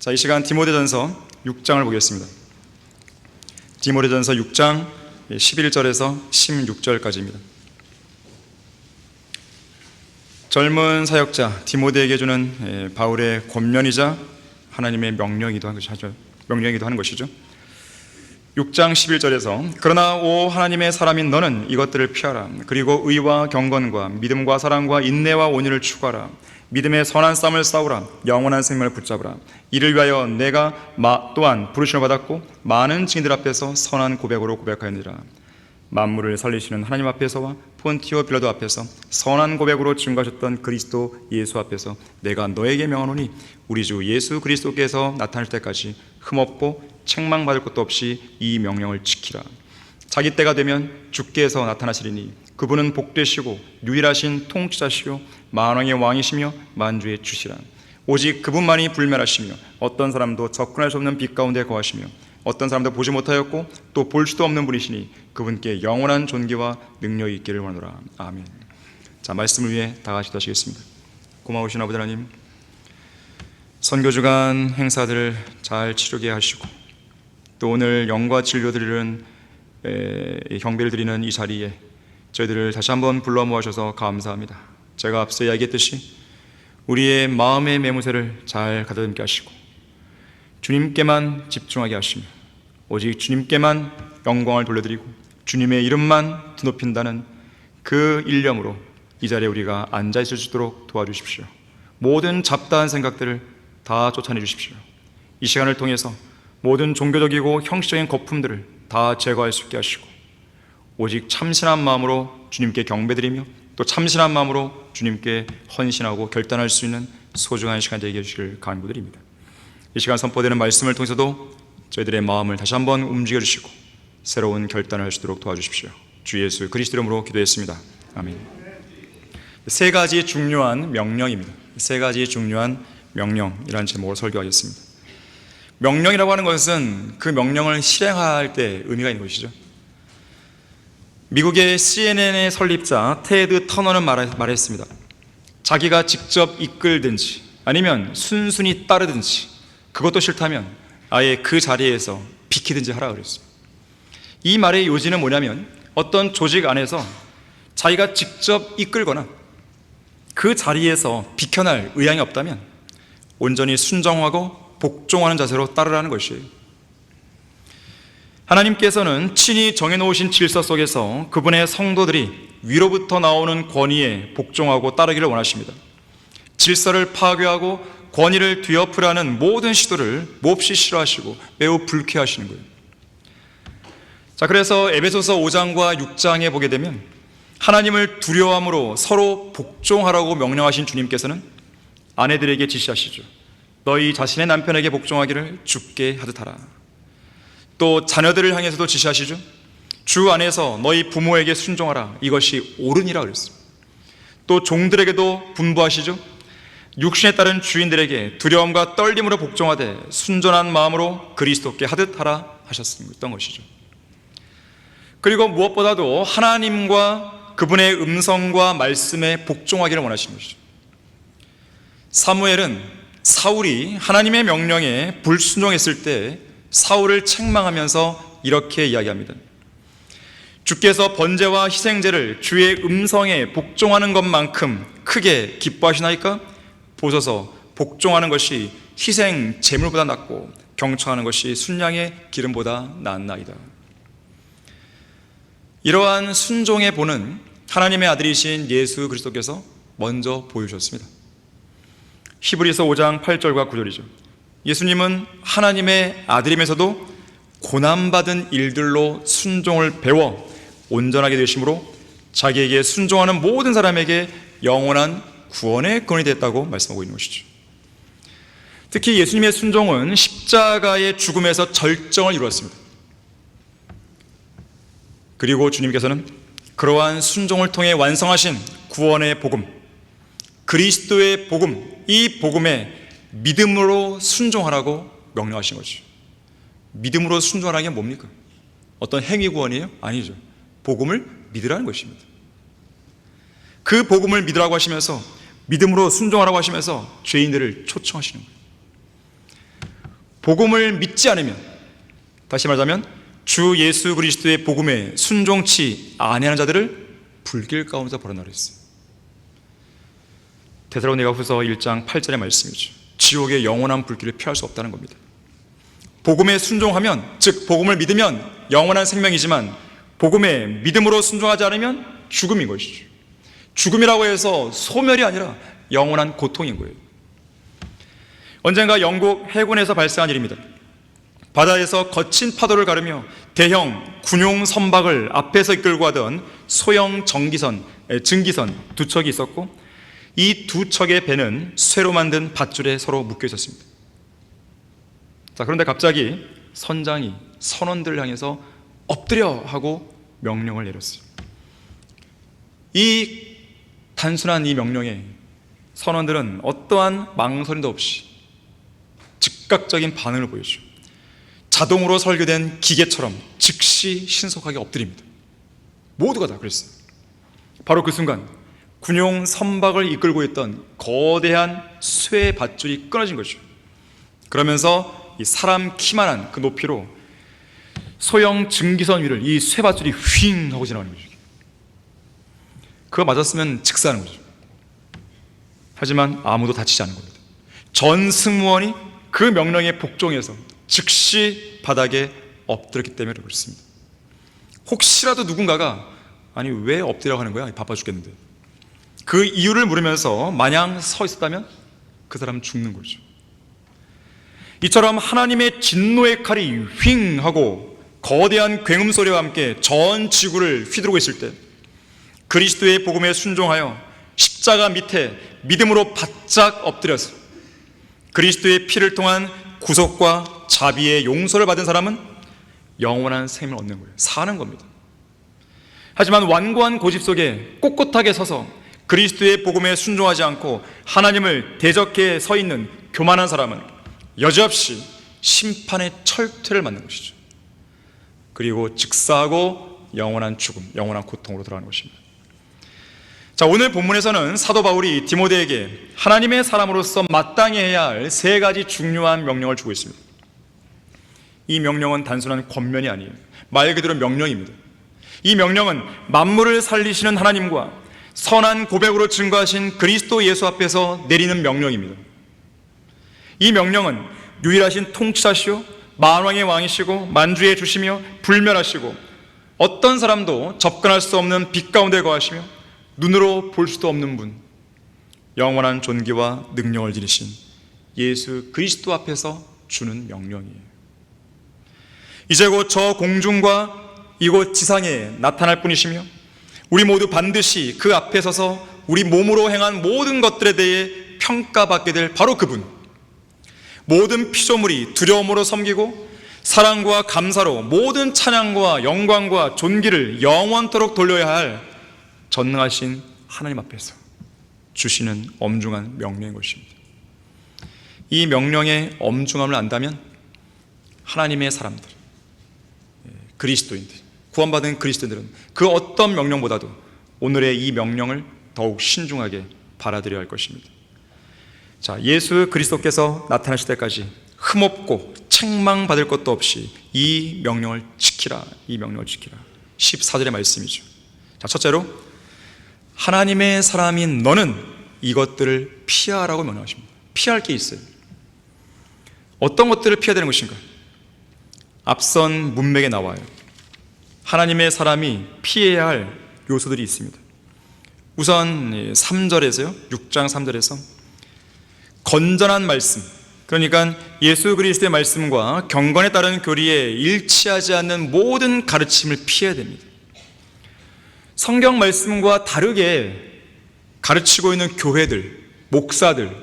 자, 이 시간 디모데전서 6장을 보겠습니다. 디모데전서 6장 11절에서 16절까지입니다. 젊은 사역자 디모데에게 주는 바울의 권면이자 하나님의 명령이기도 하는 것이죠. 6장 11절에서 그러나 오 하나님의 사람인 너는 이것들을 피하라. 그리고 의와 경건과 믿음과 사랑과 인내와 온유를 추구하라. 믿음의 선한 싸움을 싸우라. 영원한 생명을 붙잡으라. 이를 위하여 내가 또한 부르심을 받았고 많은 증인들 앞에서 선한 고백으로 고백하였느니라. 만물을 살리시는 하나님 앞에서와 폰티오 빌라도 앞에서 선한 고백으로 증거하셨던 그리스도 예수 앞에서 내가 너에게 명하노니 우리 주 예수 그리스도께서 나타날 때까지 흠없고 책망받을 것도 없이 이 명령을 지키라. 자기 때가 되면 주께서 나타나시리니 그분은 복되시고 유일하신 통치자시요 만왕의 왕이시며 만주의 주시라. 오직 그분만이 불멸하시며 어떤 사람도 접근할 수 없는 빛 가운데 거하시며 어떤 사람도 보지 못하였고 또 볼 수도 없는 분이시니 그분께 영원한 존귀와 능력이 있기를 원하노라. 아멘. 자, 말씀을 위해 다 같이 기도하시겠습니다. 고마우신 아버지 하나님, 선교주간 행사들을 잘 치르게 하시고 또 오늘 영과 진료 드리는 경배를 드리는 이 자리에 저희들을 다시 한번 불러 모아주셔서 감사합니다. 제가 앞서 이야기했듯이 우리의 마음의 매무새를 잘 가다듬게 하시고 주님께만 집중하게 하시며 오직 주님께만 영광을 돌려드리고 주님의 이름만 드높인다는 그 일념으로 이 자리에 우리가 앉아있을 수 있도록 도와주십시오. 모든 잡다한 생각들을 다 쫓아내 주십시오. 이 시간을 통해서 모든 종교적이고 형식적인 거품들을 다 제거할 수 있게 하시고 오직 참신한 마음으로 주님께 경배드리며 또 참신한 마음으로 주님께 헌신하고 결단할 수 있는 소중한 시간 되게 해주시길 간구드립니다. 이 시간 선포되는 말씀을 통해서도 저희들의 마음을 다시 한번 움직여 주시고 새로운 결단을 할 수 있도록 도와주십시오. 주 예수 그리스도 이름으로 기도했습니다. 아멘. 세 가지 중요한 명령입니다. 세 가지 중요한 명령이라는 제목으로 설교하겠습니다. 명령이라고 하는 것은 그 명령을 실행할 때 의미가 있는 것이죠. 미국의 CNN의 설립자 테드 터너는 말했습니다. 자기가 직접 이끌든지 아니면 순순히 따르든지 그것도 싫다면 아예 그 자리에서 비키든지 하라 그랬습니다. 이 말의 요지는 뭐냐면 어떤 조직 안에서 자기가 직접 이끌거나 그 자리에서 비켜날 의향이 없다면 온전히 순종하고 복종하는 자세로 따르라는 것이에요. 하나님께서는 친히 정해놓으신 질서 속에서 그분의 성도들이 위로부터 나오는 권위에 복종하고 따르기를 원하십니다. 질서를 파괴하고 권위를 뒤엎으라는 모든 시도를 몹시 싫어하시고 매우 불쾌하시는 거예요. 자, 그래서 에베소서 5장과 6장에 보게 되면 하나님을 두려워함으로 서로 복종하라고 명령하신 주님께서는 아내들에게 지시하시죠. 너희 자신의 남편에게 복종하기를 주께 하듯 하라. 또 자녀들을 향해서도 지시하시죠. 주 안에서 너희 부모에게 순종하라. 이것이 옳으니라 그랬습니다. 또 종들에게도 분부하시죠. 육신에 따른 주인들에게 두려움과 떨림으로 복종하되 순전한 마음으로 그리스도께 하듯 하라 하셨던 것이죠. 그리고 무엇보다도 하나님과 그분의 음성과 말씀에 복종하기를 원하시는 것이죠. 사무엘은 사울이 하나님의 명령에 불순종했을 때 사울을 책망하면서 이렇게 이야기합니다. 주께서 번제와 희생제를 주의 음성에 복종하는 것만큼 크게 기뻐하시나이까? 보소서, 복종하는 것이 희생 제물보다 낫고 경청하는 것이 순양의 기름보다 낫나이다. 이러한 순종의 본은 하나님의 아들이신 예수 그리스도께서 먼저 보여주셨습니다. 히브리서 5장 8절과 9절이죠. 예수님은 하나님의 아들이면서도 고난받은 일들로 순종을 배워 온전하게 되심으로 자기에게 순종하는 모든 사람에게 영원한 구원의 근원이 됐다고 말씀하고 있는 것이죠. 특히 예수님의 순종은 십자가의 죽음에서 절정을 이루었습니다. 그리고 주님께서는 그러한 순종을 통해 완성하신 구원의 복음, 그리스도의 복음, 이 복음에 믿음으로 순종하라고 명령하신 거죠. 믿음으로 순종하라는 게 뭡니까? 어떤 행위 구원이에요? 아니죠. 복음을 믿으라는 것입니다. 그 복음을 믿으라고 하시면서 믿음으로 순종하라고 하시면서 죄인들을 초청하시는 거예요. 복음을 믿지 않으면, 다시 말하자면 주 예수 그리스도의 복음에 순종치 아니하는 자들을 불길 가운데서 벌어나려 했어요. 데살로니가후서 1장 8절의 말씀이죠. 지옥의 영원한 불길을 피할 수 없다는 겁니다. 복음에 순종하면, 즉 복음을 믿으면 영원한 생명이지만 복음에 믿음으로 순종하지 않으면 죽음인 것이죠. 죽음이라고 해서 소멸이 아니라 영원한 고통인 거예요. 언젠가 영국 해군에서 발생한 일입니다. 바다에서 거친 파도를 가르며 대형 군용 선박을 앞에서 이끌고 가던 소형 증기선 두 척이 있었고, 이 두 척의 배는 쇠로 만든 밧줄에 서로 묶여 있었습니다. 자, 그런데 갑자기 선장이 선원들을 향해서 엎드려 하고 명령을 내렸어요. 이 단순한 이 명령에 선원들은 어떠한 망설임도 없이 즉각적인 반응을 보여주죠. 자동으로 설계된 기계처럼 즉시 신속하게 엎드립니다. 모두가 다 그랬어요. 바로 그 순간 군용 선박을 이끌고 있던 거대한 쇠 밧줄이 끊어진 거죠. 그러면서 이 사람 키만한 그 높이로 소형 증기선 위를 이 쇠 밧줄이 휘잉 하고 지나가는 거죠. 그거 맞았으면 즉사하는 거죠. 하지만 아무도 다치지 않은 겁니다. 전 승무원이 그 명령에 복종해서 즉시 바닥에 엎드렸기 때문에 그렇습니다. 혹시라도 누군가가 아니 왜 엎드려 하는 거야? 바빠 죽겠는데. 그 이유를 물으면서 마냥 서 있었다면 그 사람은 죽는 거죠. 이처럼 하나님의 진노의 칼이 휘잉 하고 거대한 굉음 소리와 함께 전 지구를 휘두르고 있을 때 그리스도의 복음에 순종하여 십자가 밑에 믿음으로 바짝 엎드려서 그리스도의 피를 통한 구속과 자비의 용서를 받은 사람은 영원한 생명을 얻는 거예요. 사는 겁니다. 하지만 완고한 고집 속에 꼿꼿하게 서서 그리스도의 복음에 순종하지 않고 하나님을 대적해 서 있는 교만한 사람은 여지없이 심판의 철퇴를 맞는 것이죠. 그리고 즉사하고 영원한 죽음, 영원한 고통으로 들어가는 것입니다. 자, 오늘 본문에서는 사도 바울이 디모데에게 하나님의 사람으로서 마땅히 해야 할 세 가지 중요한 명령을 주고 있습니다. 이 명령은 단순한 권면이 아니에요. 말 그대로 명령입니다. 이 명령은 만물을 살리시는 하나님과 선한 고백으로 증거하신 그리스도 예수 앞에서 내리는 명령입니다. 이 명령은 유일하신 통치자시오 만왕의 왕이시고 만주의 주시며 불멸하시고 어떤 사람도 접근할 수 없는 빛 가운데 거하시며 눈으로 볼 수도 없는 분, 영원한 존귀와 능력을 지니신 예수 그리스도 앞에서 주는 명령이에요. 이제 곧 저 공중과 이곳 지상에 나타날 분이시며 우리 모두 반드시 그 앞에 서서 우리 몸으로 행한 모든 것들에 대해 평가받게 될 바로 그분, 모든 피조물이 두려움으로 섬기고 사랑과 감사로 모든 찬양과 영광과 존귀를 영원토록 돌려야 할 전능하신 하나님 앞에서 주시는 엄중한 명령인 것입니다. 이 명령의 엄중함을 안다면 하나님의 사람들, 그리스도인들, 구원받은 그리스도인들은 그 어떤 명령보다도 오늘의 이 명령을 더욱 신중하게 받아들여야 할 것입니다. 자, 예수 그리스도께서 나타나실 때까지 흠없고 책망받을 것도 없이 이 명령을 지키라, 이 명령을 지키라. 14절의 말씀이죠. 자, 첫째로 하나님의 사람인 너는 이것들을 피하라고 명령하십니다. 피할 게 있어요. 어떤 것들을 피해야 되는 것인가? 앞선 문맥에 나와요. 하나님의 사람이 피해야 할 요소들이 있습니다. 우선 3절에서요, 6장 3절에서 건전한 말씀, 그러니까 예수 그리스도의 말씀과 경건에 따른 교리에 일치하지 않는 모든 가르침을 피해야 됩니다. 성경 말씀과 다르게 가르치고 있는 교회들, 목사들,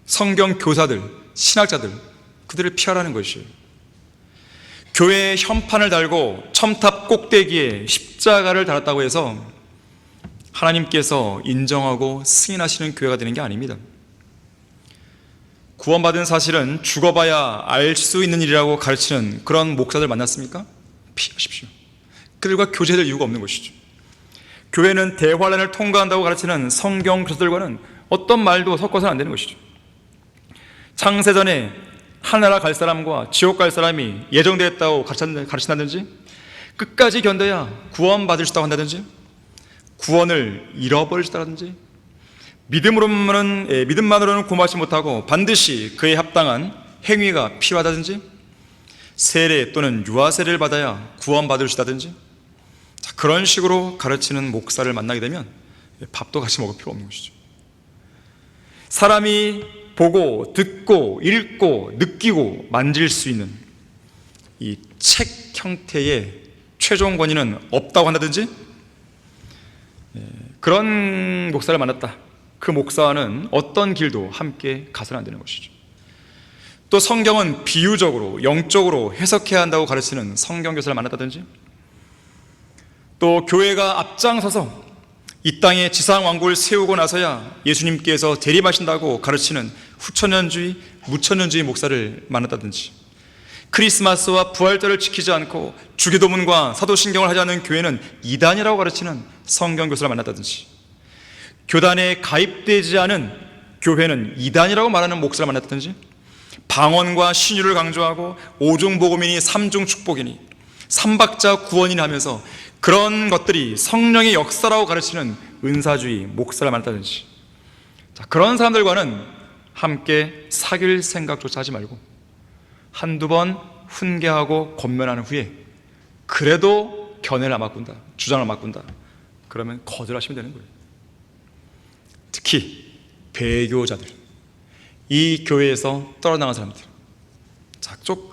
성경 교사들, 신학자들, 그들을 피하라는 것이에요. 교회에 현판을 달고 첨탑 꼭대기에 십자가를 달았다고 해서 하나님께서 인정하고 승인하시는 교회가 되는 게 아닙니다. 구원받은 사실은 죽어봐야 알 수 있는 일이라고 가르치는 그런 목사들 만났습니까? 피하십시오. 그들과 교제될 이유가 없는 것이죠. 교회는 대환란을 통과한다고 가르치는 성경 교사들과는 어떤 말도 섞어서는 안 되는 것이죠. 창세전에 하늘나라 갈 사람과 지옥 갈 사람이 예정되어 있다고 가르친다든지, 끝까지 견뎌야 구원받을 수 있다고 한다든지, 구원을 잃어버릴 수 있다든지, 믿음만으로는 구원받지 못하고 반드시 그에 합당한 행위가 필요하다든지, 세례 또는 유아 세례를 받아야 구원받을 수 있다든지, 그런 식으로 가르치는 목사를 만나게 되면 밥도 같이 먹을 필요 없는 것이죠. 사람이 보고 듣고 읽고 느끼고 만질 수 있는 이 책 형태의 최종 권위는 없다고 한다든지, 그런 목사를 만났다. 그 목사와는 어떤 길도 함께 가서는 안 되는 것이죠. 또 성경은 비유적으로 영적으로 해석해야 한다고 가르치는 성경 교사를 만났다든지, 또 교회가 앞장서서 이 땅에 지상 왕국을 세우고 나서야 예수님께서 대립하신다고 가르치는 후천년주의, 무천년주의 목사를 만났다든지, 크리스마스와 부활절을 지키지 않고 주기도문과 사도신경을 하지 않는 교회는 이단이라고 가르치는 성경 교사를 만났다든지, 교단에 가입되지 않은 교회는 이단이라고 말하는 목사를 만났다든지, 방언과 신유를 강조하고 오중복음이니 삼중축복이니 삼박자 구원이니 하면서 그런 것들이 성령의 역사라고 가르치는 은사주의 목사를 만났다든지, 그런 사람들과는 함께 사귈 생각조차 하지 말고 한두 번 훈계하고 권면하는 후에 그래도 견해를 안 바꾼다, 주장을 안 바꾼다, 그러면 거절하시면 되는 거예요. 특히 배교자들, 이 교회에서 떨어나간 사람들,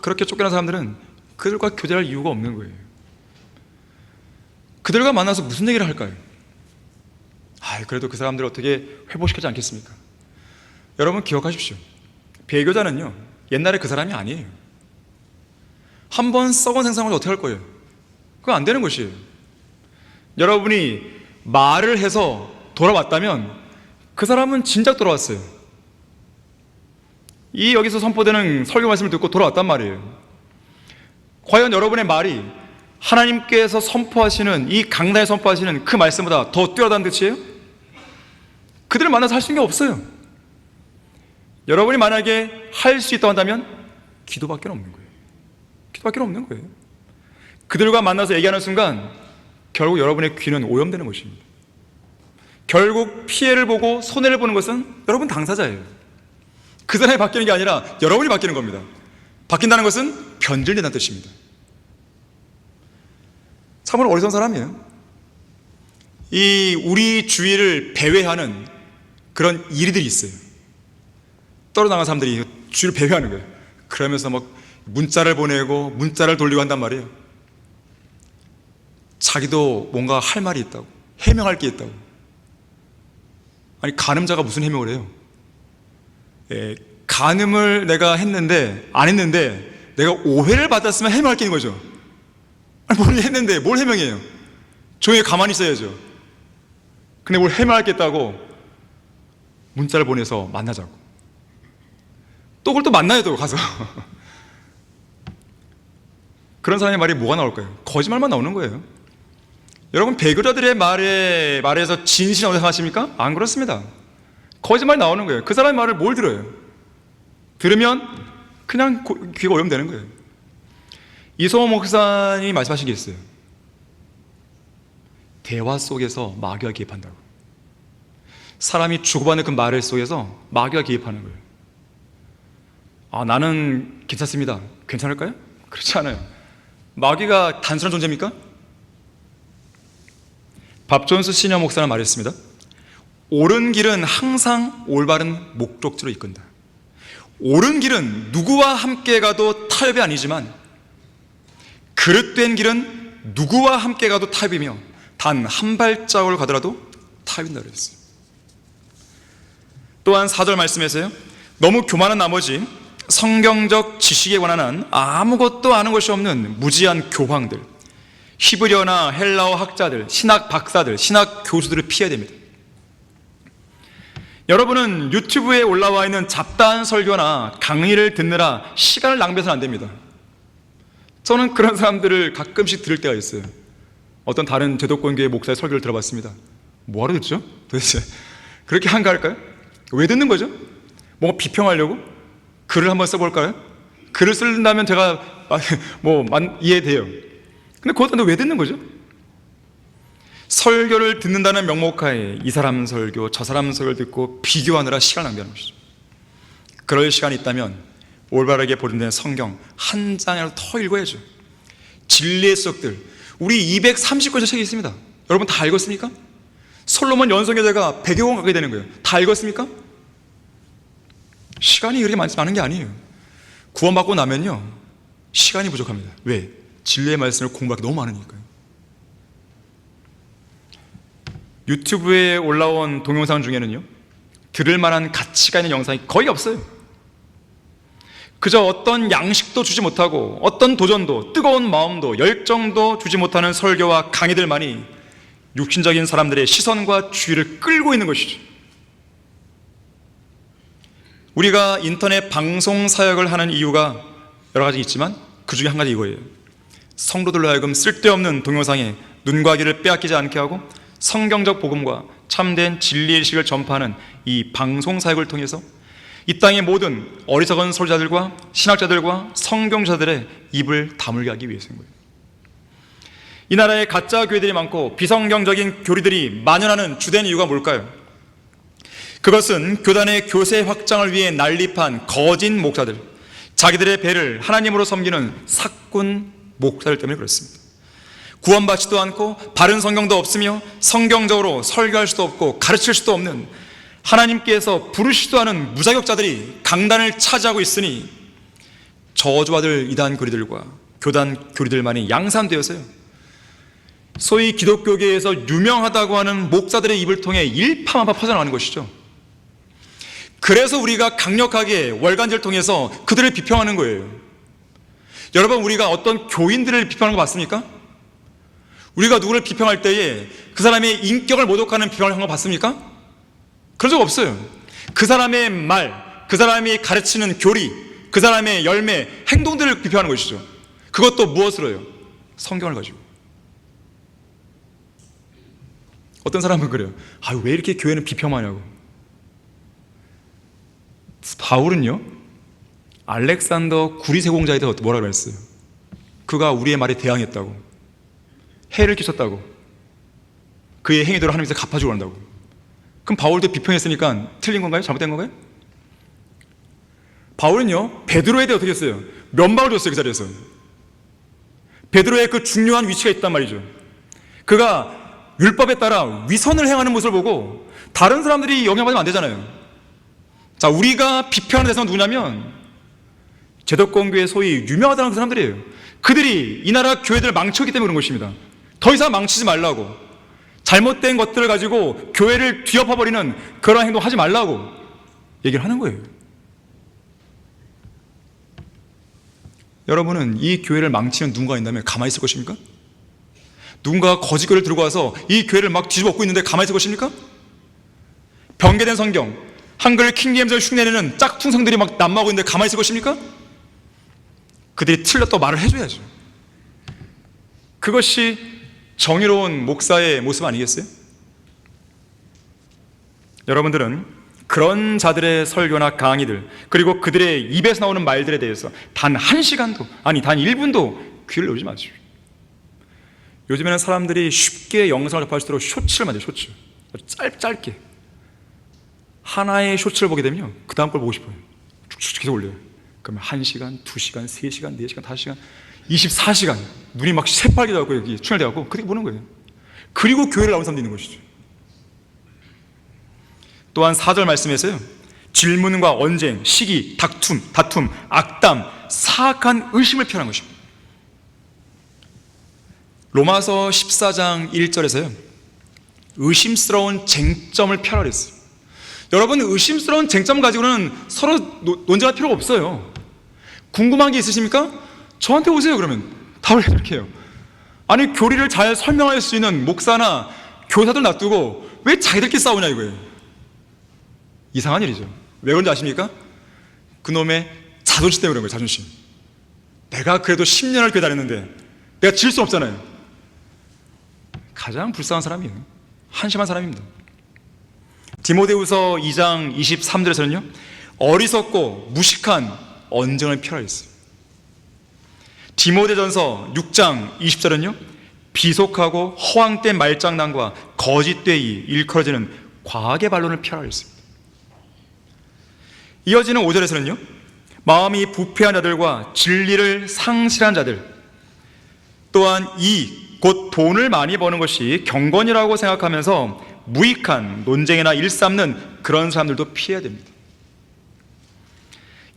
그렇게 쫓겨난 사람들은 그들과 교제할 이유가 없는 거예요. 그들과 만나서 무슨 얘기를 할까요? 그래도 그 사람들을 어떻게 회복시키지 않겠습니까? 여러분 기억하십시오. 배교자는요, 옛날에 그 사람이 아니에요. 한번 썩은 생선을 어떻게 할 거예요? 그거 안 되는 것이에요. 여러분이 말을 해서 돌아왔다면 그 사람은 진작 돌아왔어요. 이 여기서 선포되는 설교 말씀을 듣고 돌아왔단 말이에요. 과연 여러분의 말이 하나님께서 선포하시는, 이 강단에 선포하시는 그 말씀보다 더 뛰어난 뜻이에요? 그들을 만나서 할 수 있는 게 없어요. 여러분이 만약에 할 수 있다고 한다면 기도밖에 없는 거예요. 기도밖에 없는 거예요. 그들과 만나서 얘기하는 순간 결국 여러분의 귀는 오염되는 것입니다. 결국 피해를 보고 손해를 보는 것은 여러분 당사자예요. 그 사람이 바뀌는 게 아니라 여러분이 바뀌는 겁니다. 바뀐다는 것은 변질된다는 뜻입니다. 참으로 어리석은 사람이에요. 우리 주위를 배회하는 그런 일들이 있어요. 떨어나간 사람들이 주위를 배회하는 거예요. 그러면서 막 문자를 보내고 문자를 돌리고 한단 말이에요. 자기도 뭔가 할 말이 있다고, 해명할 게 있다고. 아니, 간음자가 무슨 해명을 해요? 간음을 내가 했는데, 안 했는데 내가 오해를 받았으면 해명할 게 있는 거죠. 아니, 뭘 했는데 뭘 해명해요? 조용히 가만히 있어야죠. 근데 뭘 해명할 게 있다고 문자를 보내서 만나자고. 또 그걸 또 만나요, 또 가서. 그런 사람의 말이 뭐가 나올까요? 거짓말만 나오는 거예요. 여러분, 배교자들의 말에서 진실이 나온다고 생각하십니까? 안 그렇습니다. 거짓말이 나오는 거예요. 그 사람의 말을 뭘 들어요? 들으면 그냥 귀가 오염되는 거예요. 이소호 목사님이 말씀하신 게 있어요. 대화 속에서 마귀가 개입한다고. 사람이 주고받는 그 말 속에서 마귀가 개입하는 거예요. 나는 괜찮습니다. 괜찮을까요? 그렇지 않아요. 마귀가 단순한 존재입니까? 밥 존스 시니어 목사는 말했습니다. 옳은 길은 항상 올바른 목적지로 이끈다. 옳은 길은 누구와 함께 가도 타협이 아니지만 그릇된 길은 누구와 함께 가도 타협이며 단 한 발자국을 가더라도 타협인다 그랬어요. 또한 4절 말씀에서요, 너무 교만한 나머지 성경적 지식에 관한 아무것도 아는 것이 없는 무지한 교황들, 히브리어나 헬라어 학자들, 신학 박사들, 신학 교수들을 피해야 됩니다. 여러분은 유튜브에 올라와 있는 잡다한 설교나 강의를 듣느라 시간을 낭비해서는 안 됩니다. 저는 그런 사람들을 가끔씩 들을 때가 있어요. 어떤 다른 제도권교회 목사의 설교를 들어봤습니다. 뭐하러 듣죠? 도대체 그렇게 한가할까요? 왜 듣는 거죠? 뭔가 비평하려고? 글을 한번 써볼까요? 글을 쓴다면 제가 이해돼요. 근데 그것도 왜 듣는 거죠? 설교를 듣는다는 명목하에 이 사람 설교, 저 사람 설교를 듣고 비교하느라 시간을 낭비하는 것이죠. 그럴 시간이 있다면 올바르게 보존된 성경 한 장이라도 더 읽어야죠. 진리의 수석들, 우리 230권의 책이 있습니다. 여러분 다 읽었습니까? 솔로몬 연성교재가 100여 권 가게 되는 거예요. 다 읽었습니까? 시간이 그렇게 많은 게 아니에요. 구원받고 나면요, 시간이 부족합니다. 왜? 진리의 말씀을 공부하기 너무 많으니까요. 유튜브에 올라온 동영상 중에는요, 들을 만한 가치가 있는 영상이 거의 없어요. 그저 어떤 양식도 주지 못하고 어떤 도전도, 뜨거운 마음도, 열정도 주지 못하는 설교와 강의들만이 육신적인 사람들의 시선과 주의를 끌고 있는 것이죠. 우리가 인터넷 방송 사역을 하는 이유가 여러 가지 있지만 그 중에 한 가지 이거예요. 성도들로 하여금 쓸데없는 동영상에 눈과 귀를 빼앗기지 않게 하고 성경적 복음과 참된 진리의식을 전파하는 이 방송 사역을 통해서 이 땅의 모든 어리석은 설교자들과 신학자들과 성경자들의 입을 다물게 하기 위해서인 거예요. 이 나라에 가짜 교회들이 많고 비성경적인 교리들이 만연하는 주된 이유가 뭘까요? 그것은 교단의 교세 확장을 위해 난립한 거짓 목사들, 자기들의 배를 하나님으로 섬기는 사꾼 목사들 때문에 그렇습니다. 구원받지도 않고 바른 성경도 없으며 성경적으로 설교할 수도 없고 가르칠 수도 없는 하나님께서 부르시지도 않은 무자격자들이 강단을 차지하고 있으니 저주받을 이단 교리들과 교단 교리들만이 양산되어서요, 소위 기독교계에서 유명하다고 하는 목사들의 입을 통해 일파만파 퍼져나가는 것이죠. 그래서 우리가 강력하게 월간지를 통해서 그들을 비평하는 거예요. 여러분, 우리가 어떤 교인들을 비평하는 거 봤습니까? 우리가 누구를 비평할 때에 그 사람의 인격을 모독하는 비평을 한 거 봤습니까? 그런 적 없어요. 그 사람의 말, 그 사람이 가르치는 교리, 그 사람의 열매, 행동들을 비평하는 것이죠. 그것도 무엇으로요? 성경을 가지고. 어떤 사람은 그래요. 왜 이렇게 교회는 비평만 하냐고. 바울은요, 알렉산더 구리세공자에 대해서 뭐라고 그랬어요? 그가 우리의 말에 대항했다고, 해를 끼쳤다고, 그의 행위대로 하나님께서 갚아주고 한다고. 그럼 바울도 비평했으니까 틀린 건가요? 잘못된 건가요? 바울은요, 베드로에 대해 어떻게 했어요? 면박을 줬어요. 그 자리에서 베드로의 그 중요한 위치가 있단 말이죠. 그가 율법에 따라 위선을 행하는 모습을 보고 다른 사람들이 영향받으면 안 되잖아요. 자, 우리가 비평하는 대상은 누구냐면 제도권교회 소위 유명하다는 그 사람들이에요. 그들이 이 나라 교회들을 망쳤기 때문에 그런 것입니다. 더 이상 망치지 말라고, 잘못된 것들을 가지고 교회를 뒤엎어버리는 그런 행동 하지 말라고 얘기를 하는 거예요. 여러분은 이 교회를 망치는 누군가 있다면 가만히 있을 것입니까? 누군가가 거짓교를 들고 와서 이 교회를 막 뒤집어 엎고 있는데 가만히 있을 것입니까? 변개된 성경, 한글 킹제임스를 흉내내는 짝퉁성들이 막 난무하고 있는데 가만히 있을 것입니까? 그들이 틀렸다고 말을 해줘야죠. 그것이 정의로운 목사의 모습 아니겠어요? 여러분들은 그런 자들의 설교나 강의들, 그리고 그들의 입에서 나오는 말들에 대해서 단 1시간도, 아니 단 1분도 귀를 열지 마십시오. 요즘에는 사람들이 쉽게 영상을 접할 수 있도록 쇼츠를 만들어요. 쇼츠. 짧게 하나의 쇼츠를 보게 되면 그 다음 걸 보고 싶어요. 쭉쭉 계속 올려요. 그러면 1시간, 2시간, 3시간, 4시간, 5시간, 24시간 눈이 막 새빨개져 갖고 여기 충혈돼 갖고 그렇게 보는 거예요. 그리고 교회를 나온 사람도 있는 것이죠. 또한 4절 말씀에서요, 질문과 언쟁, 시기, 다툼, 악담, 사악한 의심을 표현한 것입니다. 로마서 14장 1절에서요, 의심스러운 쟁점을 펴라 했어요. 여러분, 의심스러운 쟁점 가지고는 서로 논쟁할 필요가 없어요. 궁금한 게 있으십니까? 저한테 오세요. 그러면 답을 해드릴게요. 아니, 교리를 잘 설명할 수 있는 목사나 교사들 놔두고 왜 자기들끼리 싸우냐 이거예요. 이상한 일이죠. 왜 그런지 아십니까? 그놈의 자존심 때문에 그런 거예요. 자존심. 내가 그래도 10년을 교회 다녔는데 내가 질 수 없잖아요. 가장 불쌍한 사람이에요. 한심한 사람입니다. 디모데후서 2장 23절에서는요, 어리석고 무식한 언쟁을 펴라 했어요. 디모데전서 6장 20절은요, 비속하고 허황된 말장난과 거짓되이 일컬어지는 과학의 반론을 피하라 했습니다. 이어지는 5절에서는요, 마음이 부패한 자들과 진리를 상실한 자들, 또한 곧 돈을 많이 버는 것이 경건이라고 생각하면서 무익한 논쟁이나 일삼는 그런 사람들도 피해야 됩니다.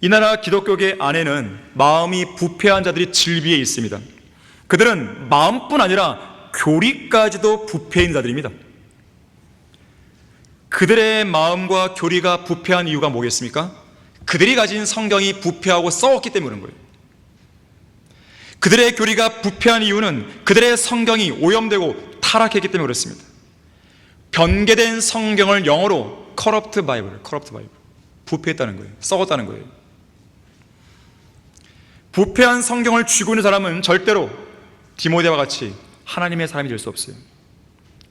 이 나라 기독교계 안에는 마음이 부패한 자들이 질비해 있습니다. 그들은 마음뿐 아니라 교리까지도 부패인 자들입니다. 그들의 마음과 교리가 부패한 이유가 뭐겠습니까? 그들이 가진 성경이 부패하고 썩었기 때문에 그런 거예요. 그들의 교리가 부패한 이유는 그들의 성경이 오염되고 타락했기 때문에 그렇습니다. 변개된 성경을 영어로 corrupt Bible, 부패했다는 거예요. 썩었다는 거예요. 부패한 성경을 쥐고 있는 사람은 절대로 디모데와 같이 하나님의 사람이 될 수 없어요.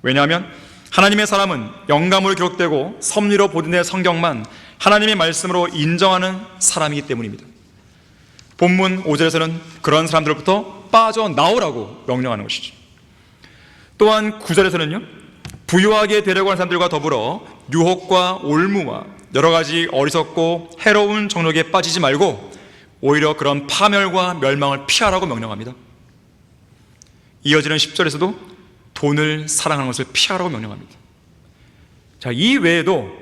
왜냐하면 하나님의 사람은 영감으로 기록되고 섭리로 보존된 성경만 하나님의 말씀으로 인정하는 사람이기 때문입니다. 본문 5절에서는 그런 사람들로부터 빠져나오라고 명령하는 것이죠. 또한 9절에서는요, 부유하게 되려고 하는 사람들과 더불어 유혹과 올무와 여러 가지 어리석고 해로운 정욕에 빠지지 말고 오히려 그런 파멸과 멸망을 피하라고 명령합니다. 이어지는 10절에서도 돈을 사랑하는 것을 피하라고 명령합니다. 자, 이 외에도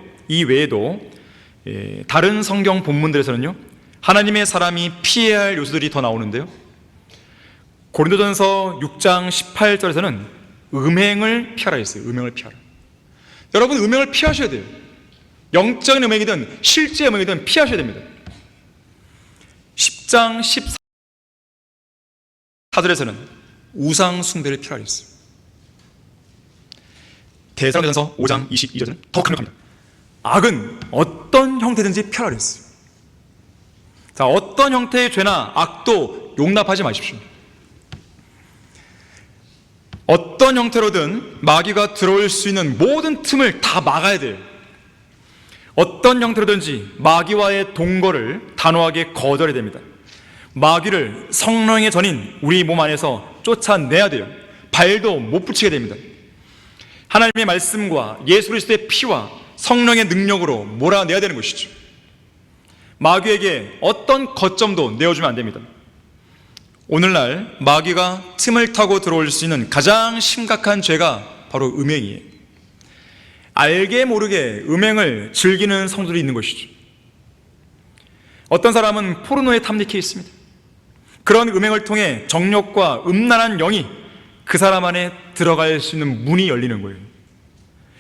다른 성경 본문들에서는요, 하나님의 사람이 피해야 할 요소들이 더 나오는데요, 고린도전서 6장 18절에서는 음행을 피하라 했어요. 음행을 피하라. 여러분, 음행을 피하셔야 돼요. 영적인 음행이든 실제 음행이든 피하셔야 됩니다. 10장 14절에서는 우상 숭배를 피하라 했어요. 데살로니가전서 5장 22절은 더 강력합니다. 악은 어떤 형태든지 피하라 했어요. 자, 어떤 형태의 죄나 악도 용납하지 마십시오. 어떤 형태로든 마귀가 들어올 수 있는 모든 틈을 다 막아야 돼요. 어떤 형태로든지 마귀와의 동거를 단호하게 거절해야 됩니다. 마귀를 성령의 전인 우리 몸 안에서 쫓아내야 돼요. 발도 못 붙이게 됩니다. 하나님의 말씀과 예수 그리스도의 피와 성령의 능력으로 몰아내야 되는 것이죠. 마귀에게 어떤 거점도 내어주면 안 됩니다. 오늘날 마귀가 틈을 타고 들어올 수 있는 가장 심각한 죄가 바로 음행이에요. 알게 모르게 음행을 즐기는 성도들이 있는 것이죠. 어떤 사람은 포르노에 탐닉해 있습니다. 그런 음행을 통해 정욕과 음란한 영이 그 사람 안에 들어갈 수 있는 문이 열리는 거예요.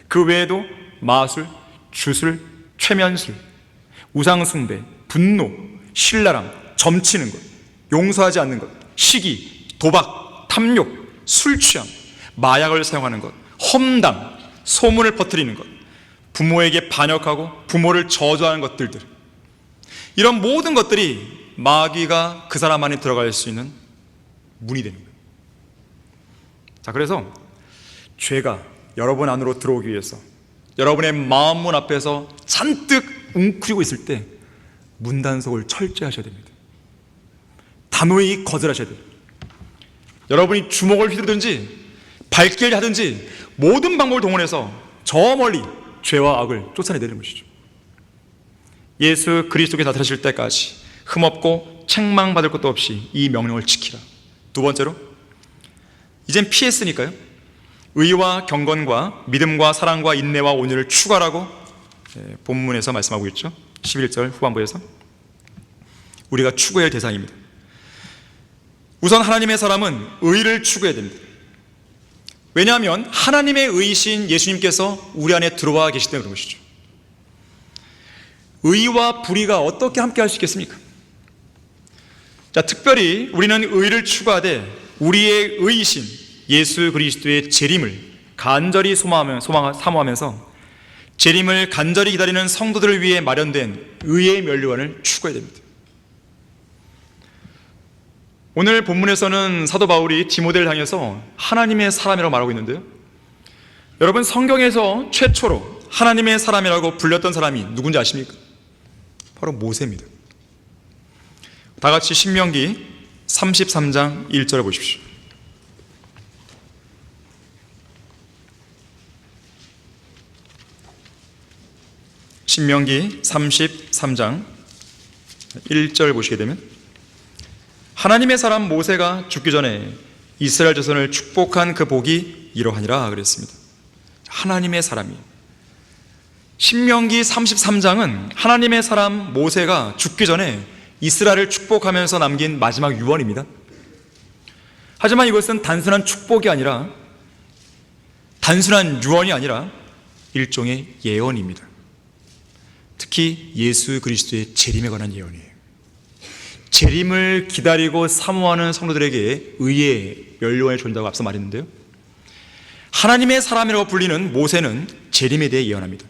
그 외에도 마술, 주술, 최면술, 우상숭배, 분노, 신랄함, 점치는 것, 용서하지 않는 것, 시기, 도박, 탐욕, 술 취함, 마약을 사용하는 것, 험담, 소문을 퍼뜨리는 것, 부모에게 반역하고 부모를 저주하는 것들들, 이런 모든 것들이 마귀가 그 사람 안에 들어갈 수 있는 문이 되는 거예요. 자, 그래서 죄가 여러분 안으로 들어오기 위해서 여러분의 마음문 앞에서 잔뜩 웅크리고 있을 때 문단속을 철저히 하셔야 됩니다. 단호히 거절하셔야 돼요. 여러분이 주먹을 휘두르든지 발길을 하든지 모든 방법을 동원해서 저 멀리 죄와 악을 쫓아내는 것이죠. 예수 그리스도께 나타나실 때까지 흠없고 책망받을 것도 없이 이 명령을 지키라. 두 번째로, 이젠 피했으니까요, 의와 경건과 믿음과 사랑과 인내와 온유를 추구하라고 본문에서 말씀하고 있죠. 11절 후반부에서 우리가 추구해야 할 대상입니다. 우선 하나님의 사람은 의를 추구해야 됩니다. 왜냐하면 하나님의 의이신 예수님께서 우리 안에 들어와 계시기 때문에 그런 것이죠. 의와 불의가 어떻게 함께 할 수 있겠습니까? 자, 특별히 우리는 의를 추구하되 의의 의이신 예수 그리스도의 재림을 간절히 사모하면서 재림을 간절히 기다리는 성도들을 위해 마련된 의의 면류관을 추구해야 됩니다. 오늘 본문에서는 사도 바울이 디모데를 향해서 하나님의 사람이라고 말하고 있는데요, 여러분, 성경에서 최초로 하나님의 사람이라고 불렸던 사람이 누군지 아십니까? 바로 모세입니다. 다 같이 신명기 33장 1절을 보십시오. 신명기 33장 1절 보시게 되면, 하나님의 사람 모세가 죽기 전에 이스라엘 자손을 축복한 그 복이 이러하니라 그랬습니다. 하나님의 사람이, 신명기 33장은 하나님의 사람 모세가 죽기 전에 이스라엘을 축복하면서 남긴 마지막 유언입니다. 하지만 이것은 단순한 축복이 아니라, 단순한 유언이 아니라 일종의 예언입니다. 특히 예수 그리스도의 재림에 관한 예언이에요. 재림을 기다리고 사모하는 성도들에게 의의 연료의 존재라고 앞서 말했는데요, 하나님의 사람이라고 불리는 모세는 재림에 대해 예언합니다.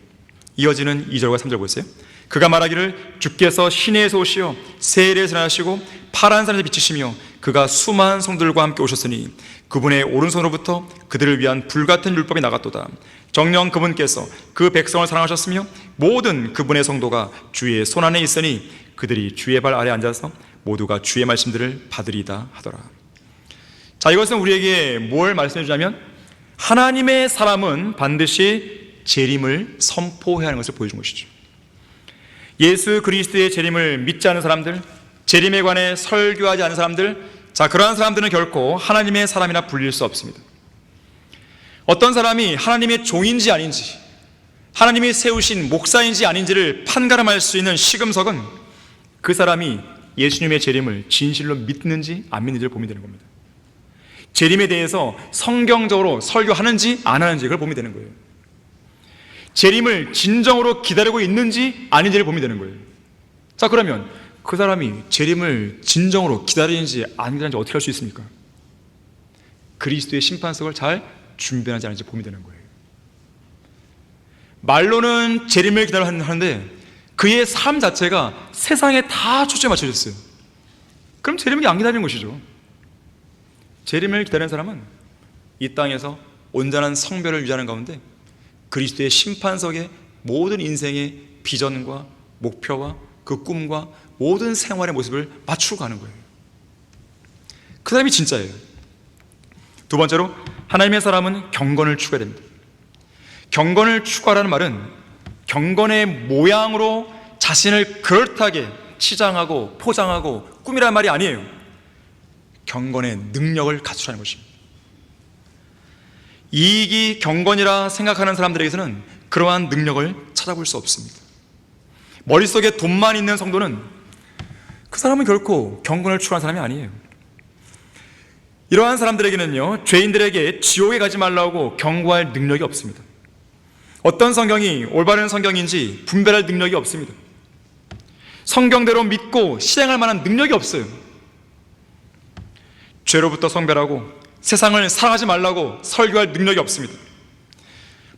이어지는 2절과 3절 보세요. 그가 말하기를 주께서 시내에서 오시어 세엘에서 나시고 파란 산에서 비치시며 그가 수많은 성들과 함께 오셨으니 그분의 오른손으로부터 그들을 위한 불같은 율법이 나갔도다. 정녕 그분께서 그 백성을 사랑하셨으며 모든 그분의 성도가 주의 손안에 있으니 그들이 주의 발 아래 앉아서 모두가 주의 말씀들을 받으리다 하더라. 자, 이것은 우리에게 뭘 말씀해 주냐면, 하나님의 사람은 반드시 재림을 선포해야 하는 것을 보여준 것이죠. 예수 그리스도의 재림을 믿지 않은 사람들, 재림에 관해 설교하지 않은 사람들, 자, 그러한 사람들은 결코 하나님의 사람이라 불릴 수 없습니다. 어떤 사람이 하나님의 종인지 아닌지, 하나님이 세우신 목사인지 아닌지를 판가름할 수 있는 시금석은 그 사람이 예수님의 재림을 진실로 믿는지 안 믿는지를 보면 되는 겁니다. 재림에 대해서 성경적으로 설교하는지 안 하는지 그걸 보면 되는 거예요. 재림을 진정으로 기다리고 있는지 아닌지를 보면 되는 거예요. 자, 그러면 그 사람이 재림을 진정으로 기다리는지 안 기다리는지 어떻게 할 수 있습니까? 그리스도의 심판석을 잘 준비하지 않은지 보면 되는 거예요. 말로는 재림을 기다리는데 그의 삶 자체가 세상에 다 초점이 맞춰져 있어요. 그럼 재림을 안 기다리는 것이죠. 재림을 기다리는 사람은 이 땅에서 온전한 성별을 유지하는 가운데 그리스도의 심판석에 모든 인생의 비전과 목표와 그 꿈과 모든 생활의 모습을 맞추고 가는 거예요. 그 사람이 진짜예요. 두 번째로, 하나님의 사람은 경건을 추구해야 됩니다. 경건을 추구하라는 말은 경건의 모양으로 자신을 그럴듯하게 치장하고 포장하고 꾸미라는 말이 아니에요. 경건의 능력을 갖추라는 것입니다. 이익이 경건이라 생각하는 사람들에게서는 그러한 능력을 찾아볼 수 없습니다. 머릿속에 돈만 있는 성도는 그 사람은 결코 경건을 추구하는 사람이 아니에요. 이러한 사람들에게는요, 죄인들에게 지옥에 가지 말라고 경고할 능력이 없습니다. 어떤 성경이 올바른 성경인지 분별할 능력이 없습니다. 성경대로 믿고 실행할 만한 능력이 없어요. 죄로부터 성별하고 세상을 사랑하지 말라고 설교할 능력이 없습니다.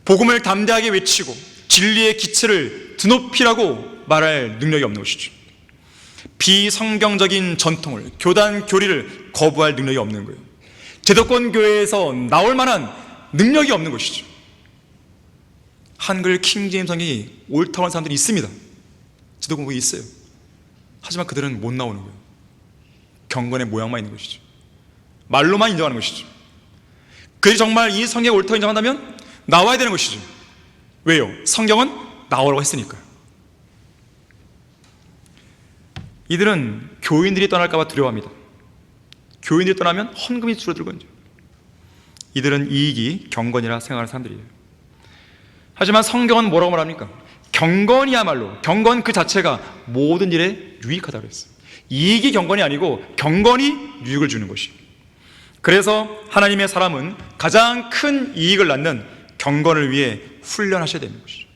복음을 담대하게 외치고 진리의 기초를 드높이라고 말할 능력이 없는 것이죠. 비성경적인 전통을, 교단 교리를 거부할 능력이 없는 거예요. 제도권 교회에서 나올 만한 능력이 없는 것이죠. 한글 킹제임 성경이 옳다고 하는 사람들이 있습니다. 제도권 교회에 있어요. 하지만 그들은 못 나오는 거예요. 경건의 모양만 있는 것이죠. 말로만 인정하는 것이죠. 그들이 정말 이 성경이 옳다고 인정한다면 나와야 되는 것이죠. 왜요? 성경은 나오라고 했으니까요. 이들은 교인들이 떠날까 봐 두려워합니다. 교인들이 떠나면 헌금이 줄어들거든요. 이들은 이익이 경건이라 생각하는 사람들이에요. 하지만 성경은 뭐라고 말합니까? 경건이야말로, 경건 그 자체가 모든 일에 유익하다고 했어요. 이익이 경건이 아니고 경건이 유익을 주는 것이에요. 그래서 하나님의 사람은 가장 큰 이익을 낳는 경건을 위해 훈련하셔야 되는 것이죠.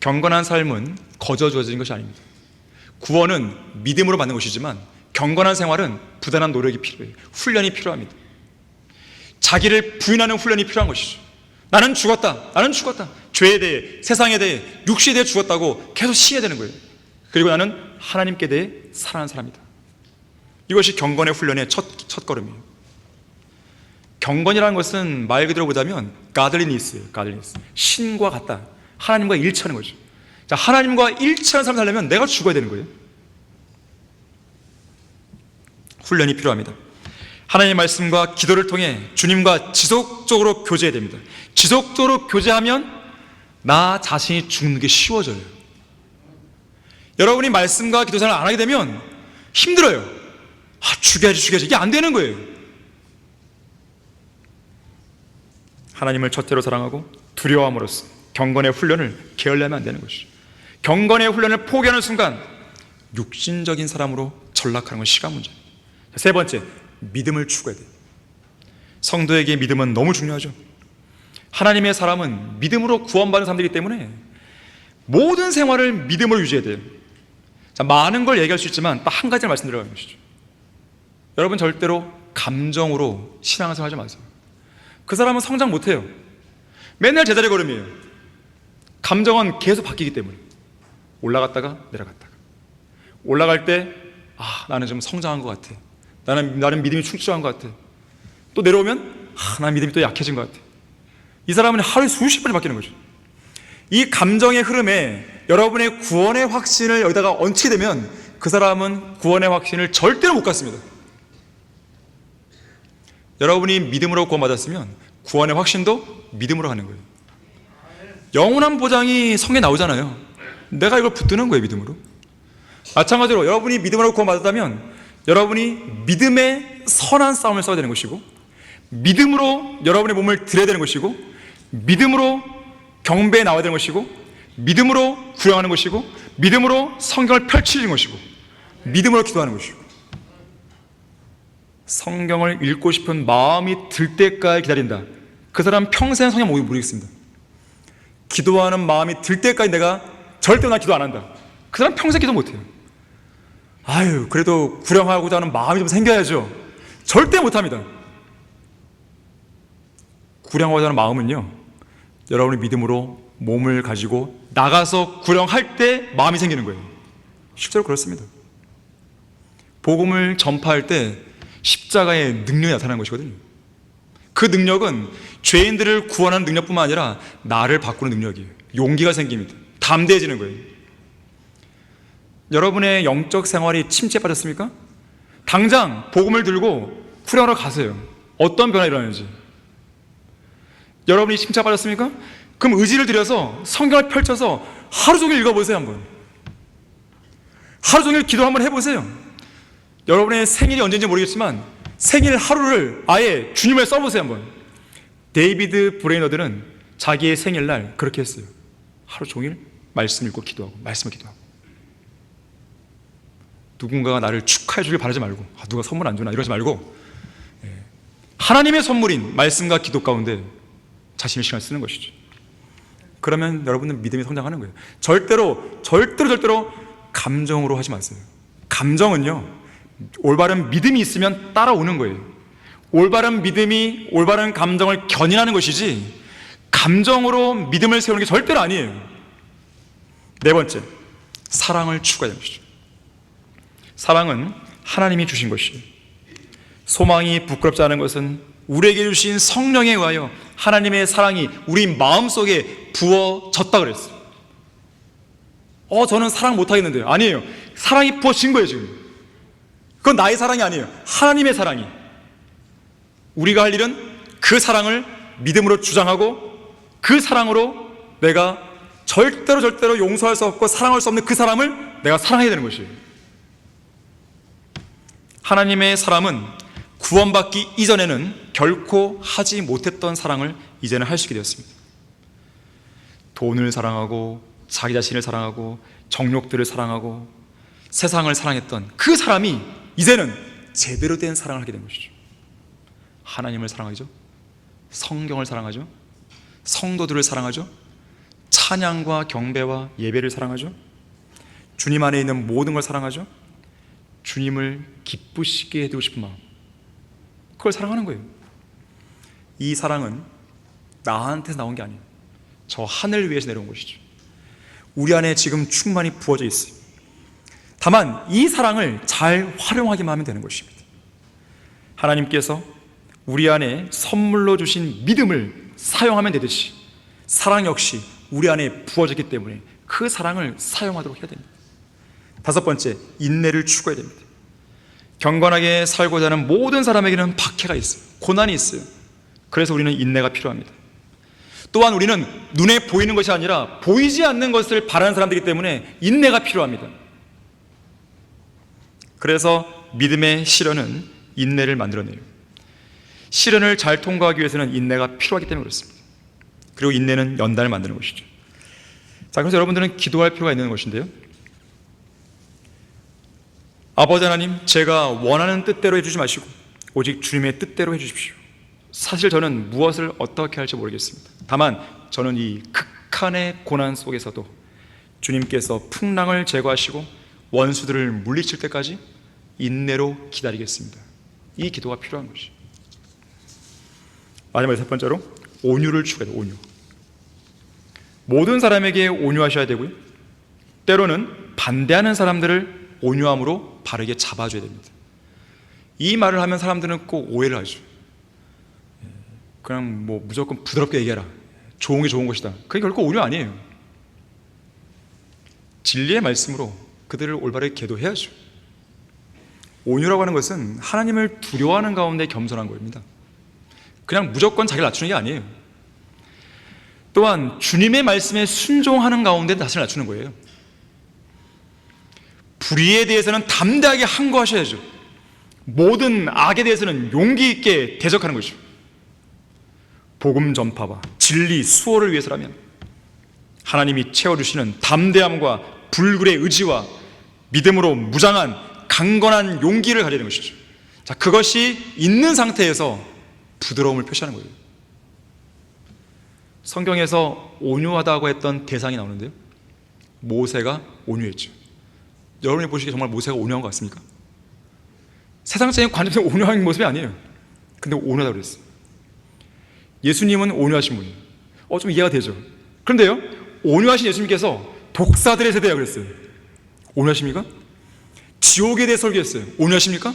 경건한 삶은 거저 주어지는 것이 아닙니다. 구원은 믿음으로 받는 것이지만 경건한 생활은 부단한 노력이 필요해요. 훈련이 필요합니다. 자기를 부인하는 훈련이 필요한 것이죠. 나는 죽었다. 나는 죽었다. 죄에 대해, 세상에 대해, 육신에 대해 죽었다고 계속 시해야 되는 거예요. 그리고 나는 하나님께 대해 살아가는 사람이다. 이것이 경건의 훈련의 첫 걸음이에요. 경건이라는 것은 말 그대로 보자면 가들리니스예요. 가들리니스. 신과 같다. 하나님과 일치하는 거죠. 자, 하나님과 일치하는 삶을 살려면 내가 죽어야 되는 거예요. 훈련이 필요합니다. 하나님의 말씀과 기도를 통해 주님과 지속적으로 교제해야 됩니다. 지속적으로 교제하면 나 자신이 죽는 게 쉬워져요. 여러분이 말씀과 기도 생활을 안 하게 되면 힘들어요. 죽여야지 이게 안 되는 거예요. 하나님을 첫째로 사랑하고 두려워함으로써 경건의 훈련을 게을리하면 안 되는 것이죠. 경건의 훈련을 포기하는 순간 육신적인 사람으로 전락하는 건 시간 문제입니다. 세 번째, 믿음을 추구해야 돼요. 성도에게 믿음은 너무 중요하죠. 하나님의 사람은 믿음으로 구원받은 사람들이기 때문에 모든 생활을 믿음으로 유지해야 돼요. 자, 많은 걸 얘기할 수 있지만 딱 한 가지를 말씀드려가는 것이죠. 여러분 절대로 감정으로 신앙생활 하지 마세요. 그 사람은 성장 못해요. 맨날 제자리 걸음이에요. 감정은 계속 바뀌기 때문에 올라갔다가 내려갔다가 올라갈 때 나는 좀 성장한 것 같아. 나는 믿음이 충실한 것 같아. 또 내려오면 나는 믿음이 또 약해진 것 같아. 이 사람은 하루에 수십 번이 바뀌는 거죠. 이 감정의 흐름에 여러분의 구원의 확신을 여기다가 얹히게 되면 그 사람은 구원의 확신을 절대로 못 갖습니다. 여러분이 믿음으로 구원받았으면 구원의 확신도 믿음으로 가는 거예요. 영원한 보장이 성경에 나오잖아요. 내가 이걸 붙드는 거예요, 믿음으로. 마찬가지로 여러분이 믿음으로 구원받았다면 여러분이 믿음의 선한 싸움을 싸워야 되는 것이고, 믿음으로 여러분의 몸을 드려야 되는 것이고, 믿음으로 경배에 나와야 되는 것이고, 믿음으로 구령하는 것이고, 믿음으로 성경을 펼치는 것이고, 믿음으로 기도하는 것이고, 성경을 읽고 싶은 마음이 들 때까지 기다린다. 그 사람 평생 성경 못 읽겠습니다. 기도하는 마음이 들 때까지 내가 절대 나 기도 안 한다. 그 사람 평생 기도 못해요. 그래도 구령하고자 하는 마음이 좀 생겨야죠. 절대 못합니다. 구령하고자 하는 마음은요, 여러분의 믿음으로 몸을 가지고 나가서 구령할 때 마음이 생기는 거예요. 실제로 그렇습니다. 복음을 전파할 때 십자가의 능력이 나타나는 것이거든요. 그 능력은 죄인들을 구원하는 능력뿐만 아니라 나를 바꾸는 능력이에요. 용기가 생깁니다. 담대해지는 거예요. 여러분의 영적 생활이 침체에 빠졌습니까? 당장 복음을 들고 구령하러 가세요. 어떤 변화가 일어나는지. 여러분이 침체에 빠졌습니까? 그럼 의지를 들여서 성경을 펼쳐서 하루 종일 읽어보세요. 한번 하루 종일 기도 한번 해보세요. 여러분의 생일이 언제인지 모르겠지만 생일 하루를 아예 주님을 써보세요. 한번. 데이비드 브레이너드는 자기의 생일날 그렇게 했어요. 하루 종일 말씀 읽고 기도하고 말씀을 기도하고. 누군가가 나를 축하해 주길 바라지 말고 누가 선물 안 주나 이러지 말고 하나님의 선물인 말씀과 기도 가운데 자신의 시간을 쓰는 것이죠. 그러면 여러분은 믿음이 성장하는 거예요. 절대로 감정으로 하지 마세요. 감정은요, 올바른 믿음이 있으면 따라오는 거예요. 올바른 믿음이 올바른 감정을 견인하는 것이지 감정으로 믿음을 세우는 게 절대로 아니에요. 네 번째, 사랑을 추구해야 하는 것이죠. 사랑은 하나님이 주신 것이에요. 소망이 부끄럽지 않은 것은 우리에게 주신 성령에 의하여 하나님의 사랑이 우리 마음속에 부어졌다 그랬어요. 저는 사랑 못하겠는데요. 아니에요. 사랑이 부어진 거예요. 지금 그건 나의 사랑이 아니에요. 하나님의 사랑이. 우리가 할 일은 그 사랑을 믿음으로 주장하고 그 사랑으로 내가 절대로 용서할 수 없고 사랑할 수 없는 그 사람을 내가 사랑해야 되는 것이에요. 하나님의 사람은 구원받기 이전에는 결코 하지 못했던 사랑을 이제는 할 수 있게 되었습니다. 돈을 사랑하고 자기 자신을 사랑하고 정욕들을 사랑하고 세상을 사랑했던 그 사람이 이제는 제대로 된 사랑을 하게 된 것이죠. 하나님을 사랑하죠. 성경을 사랑하죠. 성도들을 사랑하죠. 찬양과 경배와 예배를 사랑하죠. 주님 안에 있는 모든 걸 사랑하죠. 주님을 기쁘시게 해두고 싶은 마음, 그걸 사랑하는 거예요. 이 사랑은 나한테서 나온 게 아니에요. 저 하늘 위에서 내려온 것이죠. 우리 안에 지금 충만히 부어져 있어요. 다만 이 사랑을 잘 활용하기만 하면 되는 것입니다. 하나님께서 우리 안에 선물로 주신 믿음을 사용하면 되듯이 사랑 역시 우리 안에 부어졌기 때문에 그 사랑을 사용하도록 해야 됩니다. 다섯 번째, 인내를 추구해야 됩니다. 경건하게 살고자 하는 모든 사람에게는 박해가 있어요. 고난이 있어요. 그래서 우리는 인내가 필요합니다. 또한 우리는 눈에 보이는 것이 아니라 보이지 않는 것을 바라는 사람들이기 때문에 인내가 필요합니다. 그래서 믿음의 시련은 인내를 만들어내요. 시련을 잘 통과하기 위해서는 인내가 필요하기 때문에 그렇습니다. 그리고 인내는 연단을 만드는 것이죠. 자, 그래서 여러분들은 기도할 필요가 있는 것인데요, 아버지 하나님, 제가 원하는 뜻대로 해주지 마시고 오직 주님의 뜻대로 해주십시오. 사실 저는 무엇을 어떻게 할지 모르겠습니다. 다만 저는 이 극한의 고난 속에서도 주님께서 풍랑을 제거하시고 원수들을 물리칠 때까지 인내로 기다리겠습니다. 이 기도가 필요한 것이죠. 마지막에 첫 번째로 온유를 추구해야 돼요. 온유. 모든 사람에게 온유하셔야 되고요, 때로는 반대하는 사람들을 온유함으로 바르게 잡아줘야 됩니다. 이 말을 하면 사람들은 꼭 오해를 하죠. 그냥 뭐 무조건 부드럽게 얘기해라, 좋은 게 좋은 것이다. 그게 결코 온유 아니에요. 진리의 말씀으로 그들을 올바르게 계도해야죠. 온유라고 하는 것은 하나님을 두려워하는 가운데 겸손한 겁니다. 그냥 무조건 자기를 낮추는 게 아니에요. 또한 주님의 말씀에 순종하는 가운데 자신을 낮추는 거예요. 불의에 대해서는 담대하게 항거하셔야죠. 모든 악에 대해서는 용기 있게 대적하는 것이죠. 복음 전파와 진리 수호를 위해서라면 하나님이 채워주시는 담대함과 불굴의 의지와 믿음으로 무장한 강건한 용기를 가지는 것이죠. 자, 그것이 있는 상태에서 부드러움을 표시하는 거예요. 성경에서 온유하다고 했던 대상이 나오는데요, 모세가 온유했죠. 여러분이 보시기에 정말 모세가 온유한 것 같습니까? 세상적인 관점에서 온유한 모습이 아니에요. 근데 온유하다고 그랬어요. 예수님은 온유하신 분이에요. 좀 이해가 되죠? 그런데요, 온유하신 예수님께서 독사들의 세대라고 그랬어요. 온유하십니까? 지옥에 대해 설교했어요. 온유하십니까?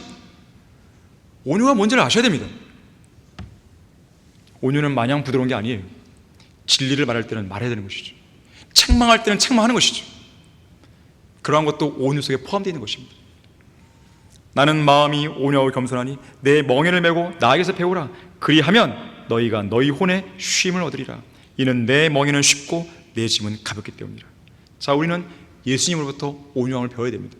온유가 뭔지를 아셔야 됩니다. 온유는 마냥 부드러운 게 아니에요. 진리를 말할 때는 말해야 되는 것이죠. 책망할 때는 책망하는 것이죠. 그러한 것도 온유 속에 포함되어 있는 것입니다. 나는 마음이 온유하고 겸손하니 내 멍에를 메고 나에게서 배우라. 그리하면 너희가 너희 혼에 쉼을 얻으리라. 이는 내 멍에는 쉽고 내 짐은 가볍기 때문이라. 자, 우리는 예수님으로부터 온유함을 배워야 됩니다.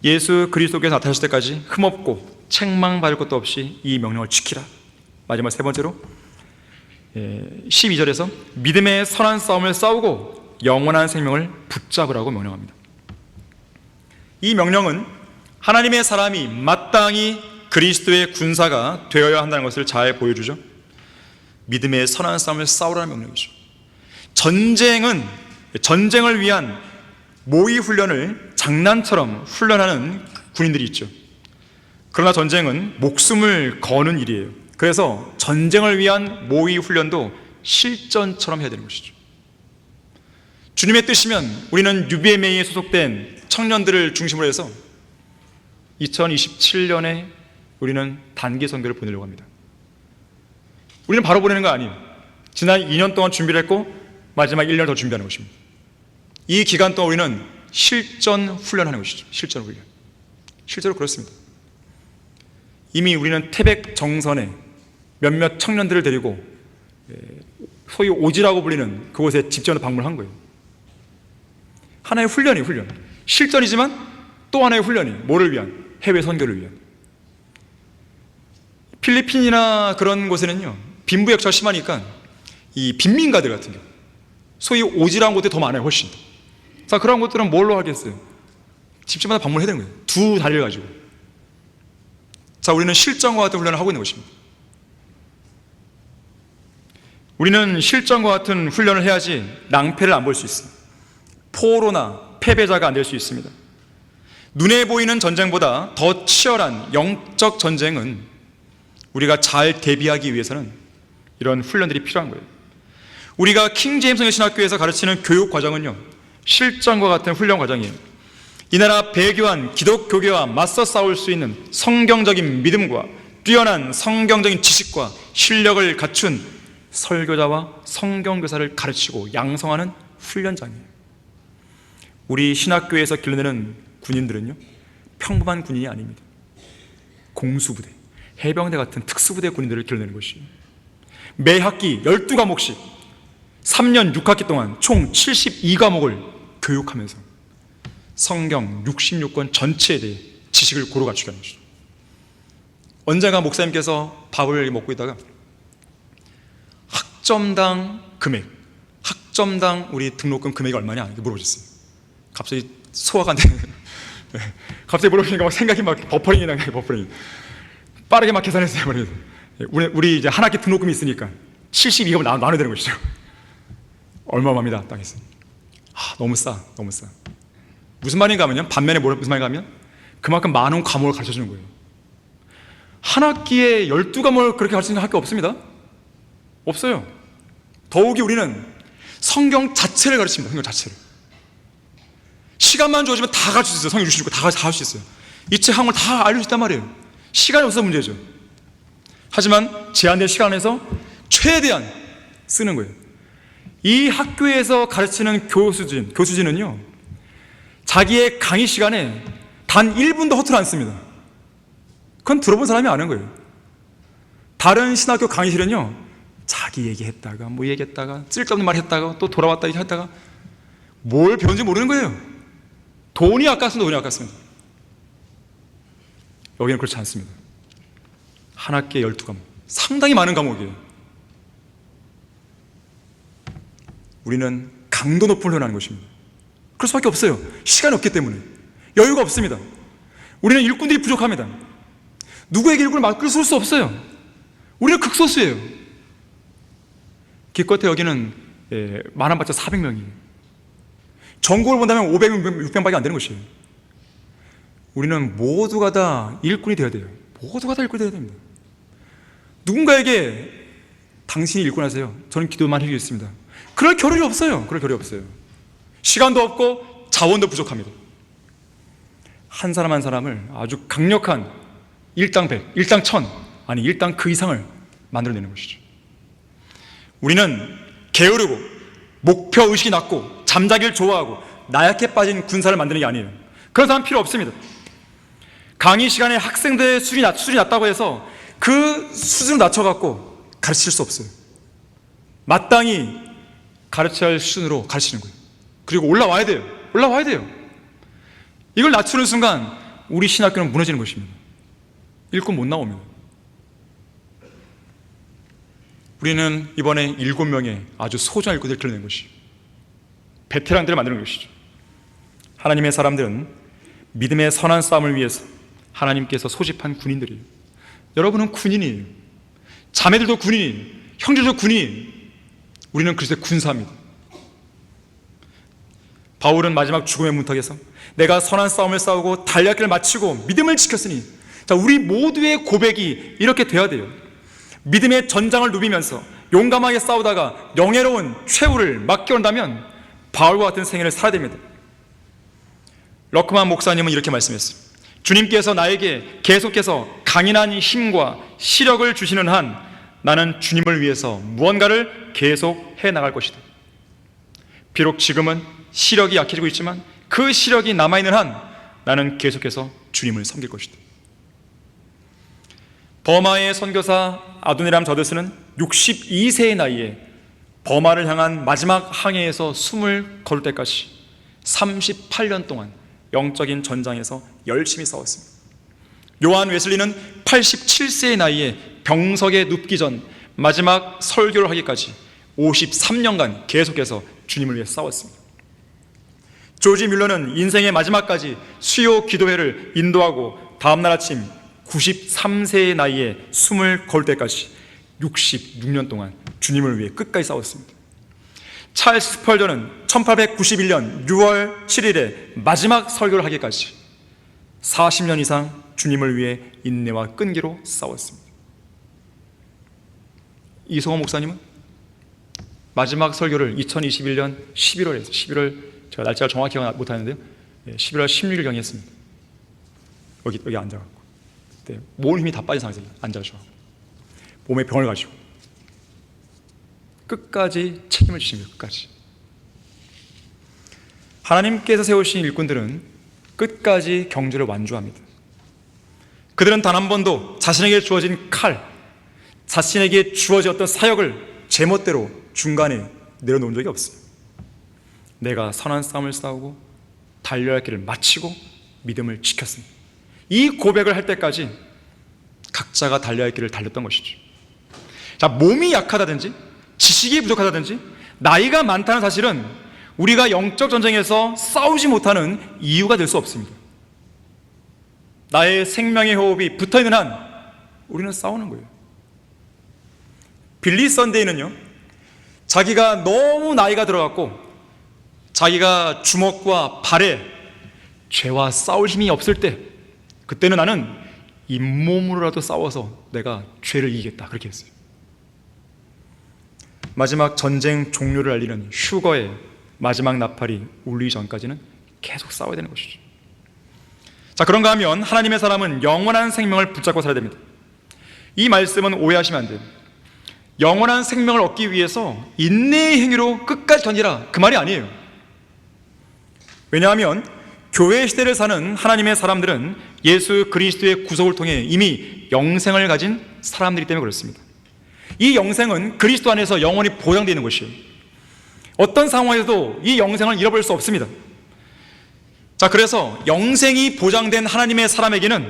예수 그리스도께서 나타나실 때까지 흠없고 책망받을 것도 없이 이 명령을 지키라. 마지막 세 번째로 12절에서 믿음의 선한 싸움을 싸우고 영원한 생명을 붙잡으라고 명령합니다. 이 명령은 하나님의 사람이 마땅히 그리스도의 군사가 되어야 한다는 것을 잘 보여주죠. 믿음의 선한 싸움을 싸우라는 명령이죠. 전쟁을 위한 모의 훈련을 장난처럼 훈련하는 군인들이 있죠. 그러나 전쟁은 목숨을 거는 일이에요. 그래서 전쟁을 위한 모의 훈련도 실전처럼 해야 되는 것이죠. 주님의 뜻이면 우리는 UBMA에 소속된 청년들을 중심으로 해서 2027년에 우리는 단기 선교를 보내려고 합니다. 우리는 바로 보내는 거 아니에요. 지난 2년 동안 준비를 했고 마지막 1년을 더 준비하는 것입니다. 이 기간 동안 우리는 실전 훈련하는 것이죠. 실전 훈련. 실제로 그렇습니다. 이미 우리는 태백 정선에 몇몇 청년들을 데리고 소위 오지라고 불리는 그곳에 직전으로 방문한 거예요. 하나의 훈련이 훈련. 실전이지만 또 하나의 훈련이 뭐를 위한? 해외 선교를 위한. 필리핀이나 그런 곳에는요, 빈부격차가 심하니까 이 빈민가들 같은 경우, 소위 오지라는 곳들이 더 많아요. 훨씬. 자, 그런 곳들은 뭘로 하겠어요? 집집마다 방문해야 되는 거예요. 두 다리를 가지고. 자, 우리는 실전과 같은 훈련을 하고 있는 것입니다. 우리는 실전과 같은 훈련을 해야지 낭패를 안 볼 수 있어요. 포로나 패배자가 안 될 수 있습니다. 눈에 보이는 전쟁보다 더 치열한 영적 전쟁은 우리가 잘 대비하기 위해서는 이런 훈련들이 필요한 거예요. 우리가 킹제임스 성경신학교에서 가르치는 교육 과정은요, 실전과 같은 훈련 과정이에요. 이 나라 배교한 기독교계와 맞서 싸울 수 있는 성경적인 믿음과 뛰어난 성경적인 지식과 실력을 갖춘 설교자와 성경교사를 가르치고 양성하는 훈련장이에요. 우리 신학교에서 길러내는 군인들은요, 평범한 군인이 아닙니다. 공수부대, 해병대 같은 특수부대 군인들을 길러내는 것이에요. 매 학기 12과목씩 3년 6학기 동안 총 72과목을 교육하면서 성경 66권 전체에 대해 지식을 고루 갖추게 하는 것이죠. 언젠가 목사님께서 밥을 먹고 있다가 학점당 금액, 학점당 우리 등록금 금액이 얼마냐 이렇게 물어보셨어요. 갑자기 소화가 안 되는 거예요. 네. 갑자기 물어보니까 막 생각이 막 버퍼링이 나요. 버퍼링. 빠르게 막 계산했어요. 그래서 우리 이제 한 학기 등록금이 있으니까 72가 나눠야 되는 것이죠. 얼마입니다. 딱 했어요. 너무 싸, 너무 싸. 무슨 말인가 하면요, 반면에 무슨 말인가 하면 그만큼 많은 과목을 가르쳐주는 거예요. 한 학기에 12과목을 그렇게 가르치는 학교 없습니다. 없어요. 더욱이 우리는 성경 자체를 가르칩니다. 성경 자체를. 시간만 주어지면 다 가르칠 수 있어요. 성경 주시고 다 가르칠 수 있어요. 이 책 한권 다 알릴 수 있단 말이에요. 시간이 없어서 문제죠. 하지만 제한된 시간 안에서 최대한 쓰는 거예요. 이 학교에서 가르치는 교수진은요, 자기의 강의 시간에 단 1분도 허투루 안 씁니다. 그건 들어본 사람이 아는 거예요. 다른 신학교 강의실은요, 자기 얘기했다가 뭐 얘기했다가 쓸데없는 말 했다가 또 돌아왔다 했다가 뭘 배운지 모르는 거예요. 돈이 아깝습니다. 돈이 아깝습니다. 여기는 그렇지 않습니다. 한 학기에 12과목, 상당히 많은 과목이에요. 우리는 강도 높은 훈련하는 것입니다. 그럴 수밖에 없어요. 시간이 없기 때문에. 여유가 없습니다. 우리는 일꾼들이 부족합니다. 누구에게 일꾼을 맡길 수 없어요. 우리는 극소수예요. 기껏해 여기는 많아봤자 400명이에요. 전국을 본다면 500명, 600명밖에 안 되는 것이에요. 우리는 모두가 다 일꾼이 되어야 돼요. 모두가 다 일꾼이 되어야 됩니다. 누군가에게 당신이 일꾼하세요, 저는 기도만 해주겠습니다, 그럴 겨를이 없어요. 그럴 겨를이 없어요. 시간도 없고 자원도 부족합니다. 한 사람 한 사람을 아주 강력한 일당 100, 일당 1000, 아니 일당 그 이상을 만들어내는 것이죠. 우리는 게으르고 목표의식이 낮고 잠자기를 좋아하고 나약해 빠진 군사를 만드는 게 아니에요. 그런 사람 필요 없습니다. 강의 시간에 학생들의 수준이 낮다고 해서 그 수준을 낮춰갖고 가르칠 수 없어요. 마땅히 가르쳐야 할 수준으로 가르치는 거예요. 그리고 올라와야 돼요. 올라와야 돼요. 이걸 낮추는 순간 우리 신학교는 무너지는 것입니다. 일꾼 못 나옵니다. 우리는 이번에 7명의 아주 소중한 일꾼들을 길러낸 것이죠. 베테랑들을 만드는 것이죠. 하나님의 사람들은 믿음의 선한 싸움을 위해서 하나님께서 소집한 군인들이에요. 여러분은 군인이에요. 자매들도 군인이에요. 형제들도 군인이에요. 우리는 그리스도의 군사입니다. 바울은 마지막 죽음의 문턱에서 내가 선한 싸움을 싸우고 달릴 길을 마치고 믿음을 지켰으니, 자, 우리 모두의 고백이 이렇게 돼야 돼요. 믿음의 전장을 누비면서 용감하게 싸우다가 영예로운 최후를 맞겨온다면 바울과 같은 생애를 살아야 됩니다. 러크만 목사님은 이렇게 말씀했어요. 주님께서 나에게 계속해서 강인한 힘과 시력을 주시는 한 나는 주님을 위해서 무언가를 계속 해나갈 것이다. 비록 지금은 시력이 약해지고 있지만 그 시력이 남아있는 한 나는 계속해서 주님을 섬길 것이다. 버마의 선교사 아도니람 저드스는 62세의 나이에 버마를 향한 마지막 항해에서 숨을 거둘 때까지 38년 동안 영적인 전장에서 열심히 싸웠습니다. 요한 웨슬리는 87세의 나이에 병석에 눕기 전 마지막 설교를 하기까지 53년간 계속해서 주님을 위해 싸웠습니다. 조지 뮬러는 인생의 마지막까지 수요 기도회를 인도하고 다음날 아침 93세의 나이에 숨을 거둘 때까지 66년 동안 주님을 위해 끝까지 싸웠습니다. 찰스 스펄전은 1891년 6월 7일에 마지막 설교를 하기까지 40년 이상 주님을 위해 인내와 끈기로 싸웠습니다. 이성호 목사님은 마지막 설교를 2021년 11월에 11월, 제가 날짜를 정확히 기억 못하는데요, 11월 16일경에 했습니다. 여기 앉아갖고 그때 몸 힘이 다 빠진 상태에서 앉아서 몸에 병을 가지고 끝까지 책임을 지십니다. 끝까지. 하나님께서 세우신 일꾼들은 끝까지 경주를 완주합니다. 그들은 단 한 번도 자신에게 주어진 칼, 자신에게 주어진 어떤 사역을 제멋대로 중간에 내려놓은 적이 없어요. 내가 선한 싸움을 싸우고 달려야 할 길을 마치고 믿음을 지켰습니다. 이 고백을 할 때까지 각자가 달려야 할 길을 달렸던 것이죠. 자, 몸이 약하다든지 지식이 부족하다든지 나이가 많다는 사실은 우리가 영적 전쟁에서 싸우지 못하는 이유가 될 수 없습니다. 나의 생명의 호흡이 붙어있는 한 우리는 싸우는 거예요. 빌리 선데이는요, 자기가 너무 나이가 들어갔고 자기가 주먹과 발에 죄와 싸울 힘이 없을 때, 그때는 나는 잇몸으로라도 싸워서 내가 죄를 이기겠다, 그렇게 했어요. 마지막 전쟁 종료를 알리는 휴거의 마지막 나팔이 울리기 전까지는 계속 싸워야 되는 것이죠. 자, 그런가 하면 하나님의 사람은 영원한 생명을 붙잡고 살아야 됩니다. 이 말씀은 오해하시면 안 돼요. 영원한 생명을 얻기 위해서 인내의 행위로 끝까지 견디라, 그 말이 아니에요. 왜냐하면 교회 시대를 사는 하나님의 사람들은 예수 그리스도의 구속을 통해 이미 영생을 가진 사람들이기 때문에 그렇습니다. 이 영생은 그리스도 안에서 영원히 보장되어 있는 것이에요. 어떤 상황에서도 이 영생을 잃어버릴 수 없습니다. 자, 그래서 영생이 보장된 하나님의 사람에게는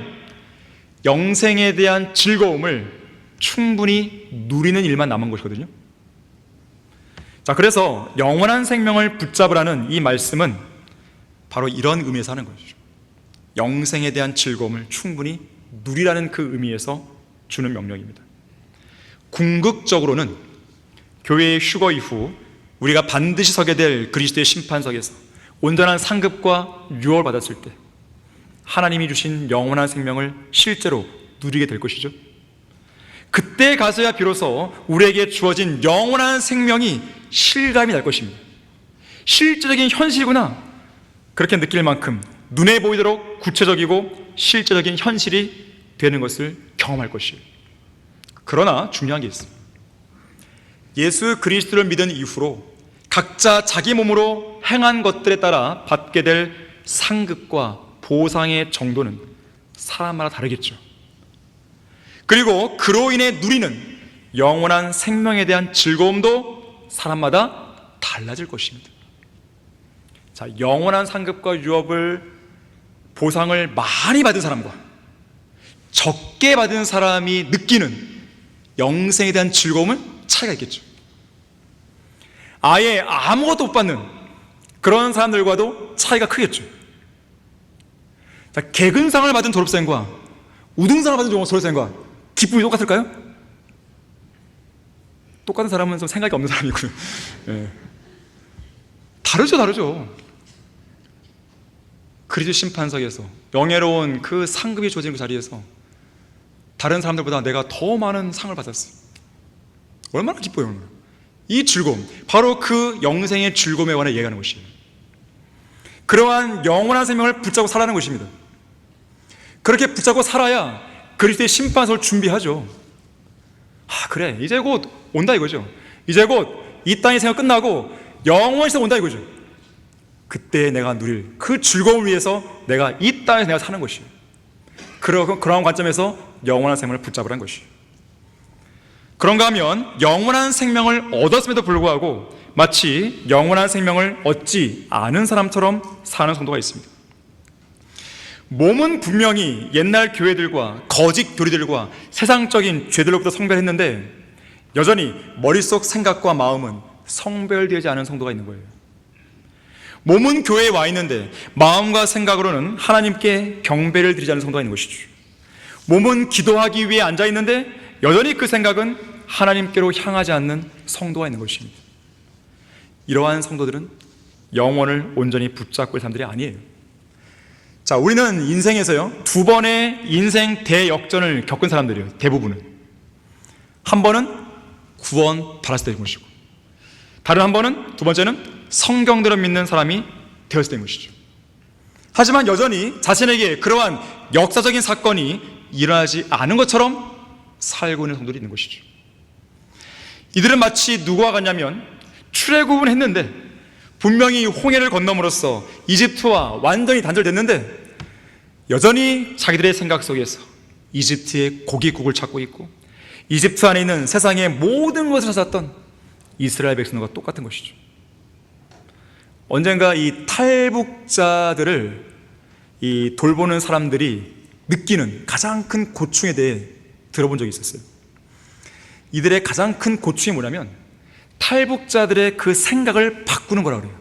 영생에 대한 즐거움을 충분히 누리는 일만 남은 것이거든요. 자, 그래서 영원한 생명을 붙잡으라는 이 말씀은 바로 이런 의미에서 하는 것이죠. 영생에 대한 즐거움을 충분히 누리라는 그 의미에서 주는 명령입니다. 궁극적으로는 교회의 휴거 이후 우리가 반드시 서게 될 그리스도의 심판석에서 온전한 상급과 유업을 받았을 때 하나님이 주신 영원한 생명을 실제로 누리게 될 것이죠. 그때 가서야 비로소 우리에게 주어진 영원한 생명이 실감이 날 것입니다. 실제적인 현실이구나, 그렇게 느낄 만큼 눈에 보이도록 구체적이고 실제적인 현실이 되는 것을 경험할 것이에요. 그러나 중요한 게 있습니다. 예수 그리스도를 믿은 이후로 각자 자기 몸으로 행한 것들에 따라 받게 될 상급과 보상의 정도는 사람마다 다르겠죠. 그리고 그로 인해 누리는 영원한 생명에 대한 즐거움도 사람마다 달라질 것입니다. 자, 영원한 상급과 유업을, 보상을 많이 받은 사람과 적게 받은 사람이 느끼는 영생에 대한 즐거움은 차이가 있겠죠. 아예 아무것도 못 받는 그런 사람들과도 차이가 크겠죠. 자, 개근상을 받은 졸업생과 우등상을 받은 졸업생과 기쁨이 똑같을까요? 똑같은 사람은 좀 생각이 없는 사람이고요. 예. 다르죠. 그리스도 심판석에서 영예로운 그 상급이 주어진 그 자리에서 다른 사람들보다 내가 더 많은 상을 받았어요. 얼마나 기뻐요. 이 즐거움, 바로 그 영생의 즐거움에 관해 얘기하는 것이에요. 그러한 영원한 생명을 붙잡고 살아가는 것입니다. 그렇게 붙잡고 살아야 그리스도의 심판석을 준비하죠. 아, 그래, 이제 곧 온다 이거죠. 이제 곧 이 땅의 생활 끝나고 영원히 온다 이거죠. 그때 내가 누릴 그 즐거움을 위해서 내가 이 땅에서 내가 사는 것이에요. 그러한 관점에서 영원한 생명을 붙잡으라는 것이에요. 그런가 하면 영원한 생명을 얻었음에도 불구하고 마치 영원한 생명을 얻지 않은 사람처럼 사는 성도가 있습니다. 몸은 분명히 옛날 교회들과 거짓 교리들과 세상적인 죄들로부터 성별했는데 여전히 머릿속 생각과 마음은 성별되지 않은 성도가 있는 거예요. 몸은 교회에 와 있는데 마음과 생각으로는 하나님께 경배를 드리지 않는 성도가 있는 것이죠. 몸은 기도하기 위해 앉아 있는데 여전히 그 생각은 하나님께로 향하지 않는 성도가 있는 것입니다. 이러한 성도들은 영혼을 온전히 붙잡고 있는 사람들이 아니에요. 자, 우리는 인생에서요 2번의 인생 대역전을 겪은 사람들이에요. 대부분은. 한 번은 구원 받았을 때인 것이고, 다른 한 번은, 두 번째는 성경대로 믿는 사람이 되었을 때인 것이죠. 하지만 여전히 자신에게 그러한 역사적인 사건이 일어나지 않은 것처럼 살고 있는 성도들이 있는 것이죠. 이들은 마치 누구와 같냐면 출애굽은 했는데 분명히 홍해를 건너므로써 이집트와 완전히 단절됐는데 여전히 자기들의 생각 속에서 이집트의 고깃국을 찾고 있고 이집트 안에 있는 세상의 모든 것을 찾았던 이스라엘 백성과 똑같은 것이죠. 언젠가 이 탈북자들을 이 돌보는 사람들이 느끼는 가장 큰 고충에 대해 들어본 적이 있었어요. 이들의 가장 큰 고충이 뭐냐면 탈북자들의 그 생각을 바꾸는 거라고 그래요.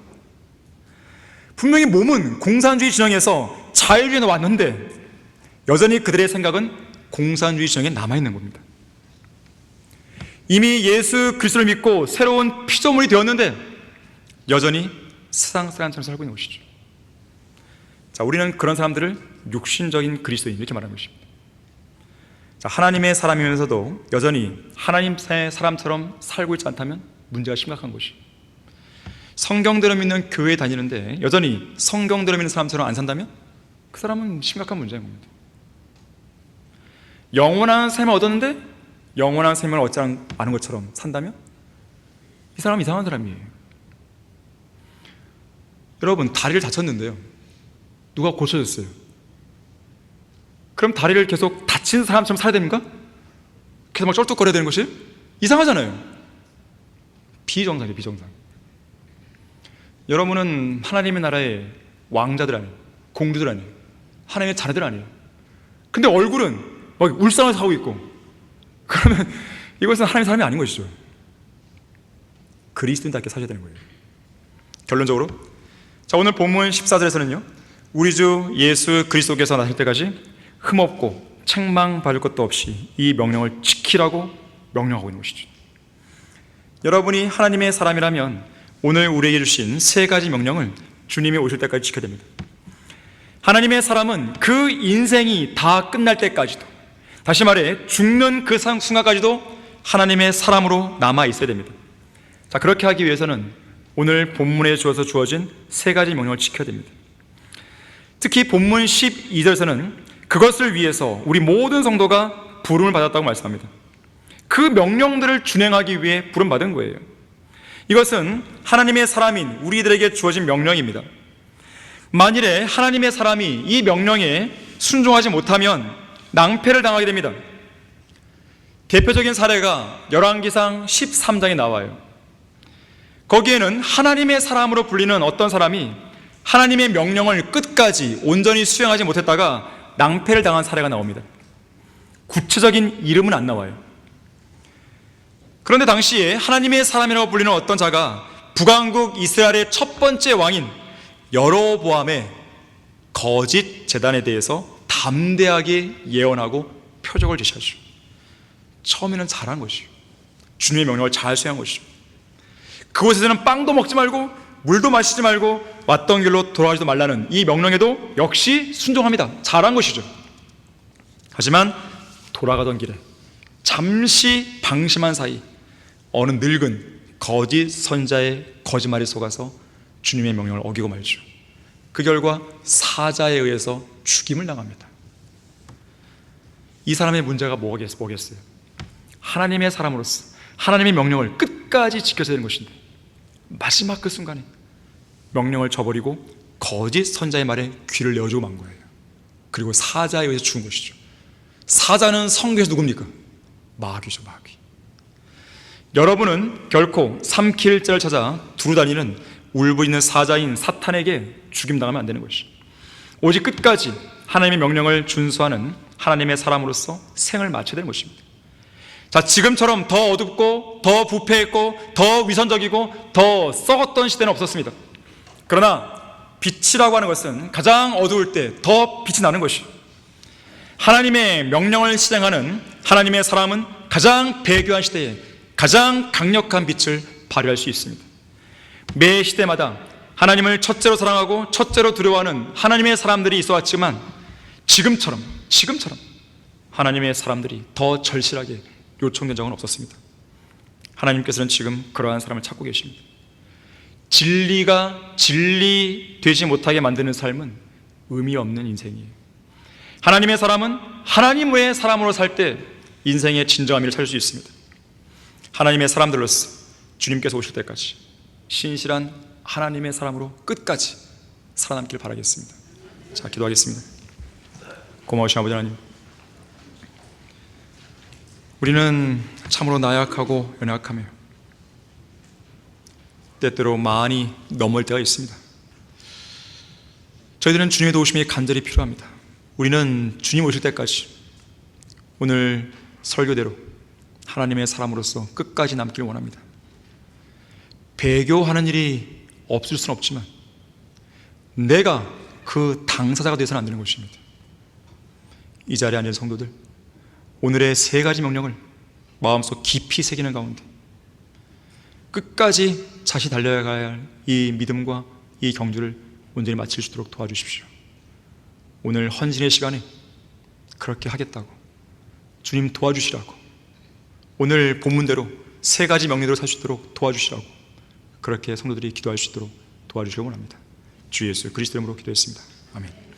분명히 몸은 공산주의 진영에서 자유주의에 왔는데 여전히 그들의 생각은 공산주의 진영에 남아있는 겁니다. 이미 예수 그리스도를 믿고 새로운 피조물이 되었는데 여전히 세상 사람처럼 살고 있는 것이죠. 자, 우리는 그런 사람들을 육신적인 그리스도인 이렇게 말하는 것입니다. 자, 하나님의 사람이면서도 여전히 하나님의 사람처럼 살고 있지 않다면 문제가 심각한 것이, 성경대로 믿는 교회에 다니는데 여전히 성경대로 믿는 사람처럼 안 산다면 그 사람은 심각한 문제인 겁니다. 영원한 삶을 얻었는데 영원한 생명을 얻지 않은 것처럼 산다면 이 사람은 이상한 사람이에요. 여러분, 다리를 다쳤는데요, 누가 고쳐줬어요. 그럼 다리를 계속 다친 사람처럼 살아야 됩니까? 계속 막 쩔뚝거려야 되는 것이? 이상하잖아요. 비정상이에요, 비정상. 여러분은 하나님의 나라의 왕자들 아니에요, 공주들 아니에요, 하나님의 자녀들 아니에요. 근데 얼굴은 막 울상을 사고 있고, 그러면 이것은 하나님의 사람이 아닌 것이죠. 그리스도인답게 사셔야 되는 거예요. 결론적으로, 자, 오늘 본문 14절에서는요 우리 주 예수 그리스도께서 나실 때까지 흠없고 책망받을 것도 없이 이 명령을 지키라고 명령하고 있는 것이죠. 여러분이 하나님의 사람이라면 오늘 우리에게 주신 세 가지 명령을 주님이 오실 때까지 지켜야 됩니다. 하나님의 사람은 그 인생이 다 끝날 때까지도, 다시 말해 죽는 그 순간까지도 하나님의 사람으로 남아 있어야 됩니다. 자, 그렇게 하기 위해서는 오늘 본문에 주어진 세 가지 명령을 지켜야 됩니다. 특히 본문 12절에서는 그것을 위해서 우리 모든 성도가 부름을 받았다고 말씀합니다. 그 명령들을 준행하기 위해 부름받은 거예요. 이것은 하나님의 사람인 우리들에게 주어진 명령입니다. 만일에 하나님의 사람이 이 명령에 순종하지 못하면 낭패를 당하게 됩니다. 대표적인 사례가 열왕기상 13장에 나와요. 거기에는 하나님의 사람으로 불리는 어떤 사람이 하나님의 명령을 끝까지 온전히 수행하지 못했다가 낭패를 당한 사례가 나옵니다. 구체적인 이름은 안 나와요. 그런데 당시에 하나님의 사람이라고 불리는 어떤 자가 북왕국 이스라엘의 첫 번째 왕인 여로보암의 거짓 제단에 대해서 담대하게 예언하고 표적을 제시하죠. 처음에는 잘한 것이죠. 주님의 명령을 잘 수행한 것이죠. 그곳에서는 빵도 먹지 말고 물도 마시지 말고 왔던 길로 돌아가지도 말라는 이 명령에도 역시 순종합니다. 잘한 것이죠. 하지만 돌아가던 길에 잠시 방심한 사이 어느 늙은 거짓 선자의 거짓말에 속아서 주님의 명령을 어기고 말죠. 그 결과 사자에 의해서 죽임을 당합니다. 이 사람의 문제가 뭐겠어요? 하나님의 사람으로서 하나님의 명령을 끝까지 지켜야 되는 것인데 마지막 그 순간에 명령을 저버리고 거짓 선자의 말에 귀를 내어주고 만 거예요. 그리고 사자에 의해서 죽은 것이죠. 사자는 성경에서 누굽니까? 마귀죠, 마귀. 여러분은 결코 삼킬 자를 찾아 두루다니는 울고 있는 사자인 사탄에게 죽임당하면 안 되는 것이죠. 오직 끝까지 하나님의 명령을 준수하는 하나님의 사람으로서 생을 마쳐야 되는 것입니다. 자, 지금처럼 더 어둡고 더 부패했고 더 위선적이고 더 썩었던 시대는 없었습니다. 그러나 빛이라고 하는 것은 가장 어두울 때 더 빛이 나는 것이죠. 하나님의 명령을 실행하는 하나님의 사람은 가장 배교한 시대에 가장 강력한 빛을 발휘할 수 있습니다. 매 시대마다 하나님을 첫째로 사랑하고 첫째로 두려워하는 하나님의 사람들이 있어 왔지만 지금처럼 하나님의 사람들이 더 절실하게 요청된 적은 없었습니다. 하나님께서는 지금 그러한 사람을 찾고 계십니다. 진리가 진리 되지 못하게 만드는 삶은 의미 없는 인생이에요. 하나님의 사람은 하나님 외의 사람으로 살 때 인생의 진정한 의미를 찾을 수 있습니다. 하나님의 사람들로서 주님께서 오실 때까지 신실한 하나님의 사람으로 끝까지 살아남길 바라겠습니다. 자, 기도하겠습니다. 고마우신 아버지 하나님, 우리는 참으로 나약하고 연약하며 때때로 많이 넘을 때가 있습니다. 저희들은 주님의 도우심이 간절히 필요합니다. 우리는 주님 오실 때까지 오늘 설교대로 하나님의 사람으로서 끝까지 남길 원합니다. 배교하는 일이 없을 수는 없지만 내가 그 당사자가 되어서는 안 되는 것입니다. 이 자리에 앉은 성도들, 오늘의 세 가지 명령을 마음속 깊이 새기는 가운데 끝까지 다시 달려가야 할 이 믿음과 이 경주를 온전히 마칠 수 있도록 도와주십시오. 오늘 헌신의 시간에 그렇게 하겠다고, 주님 도와주시라고, 오늘 본문대로 세 가지 명령대로 살 수 있도록 도와주시라고, 그렇게 성도들이 기도할 수 있도록 도와주시기 원합니다. 주 예수 그리스도 이름으로 기도했습니다. 아멘.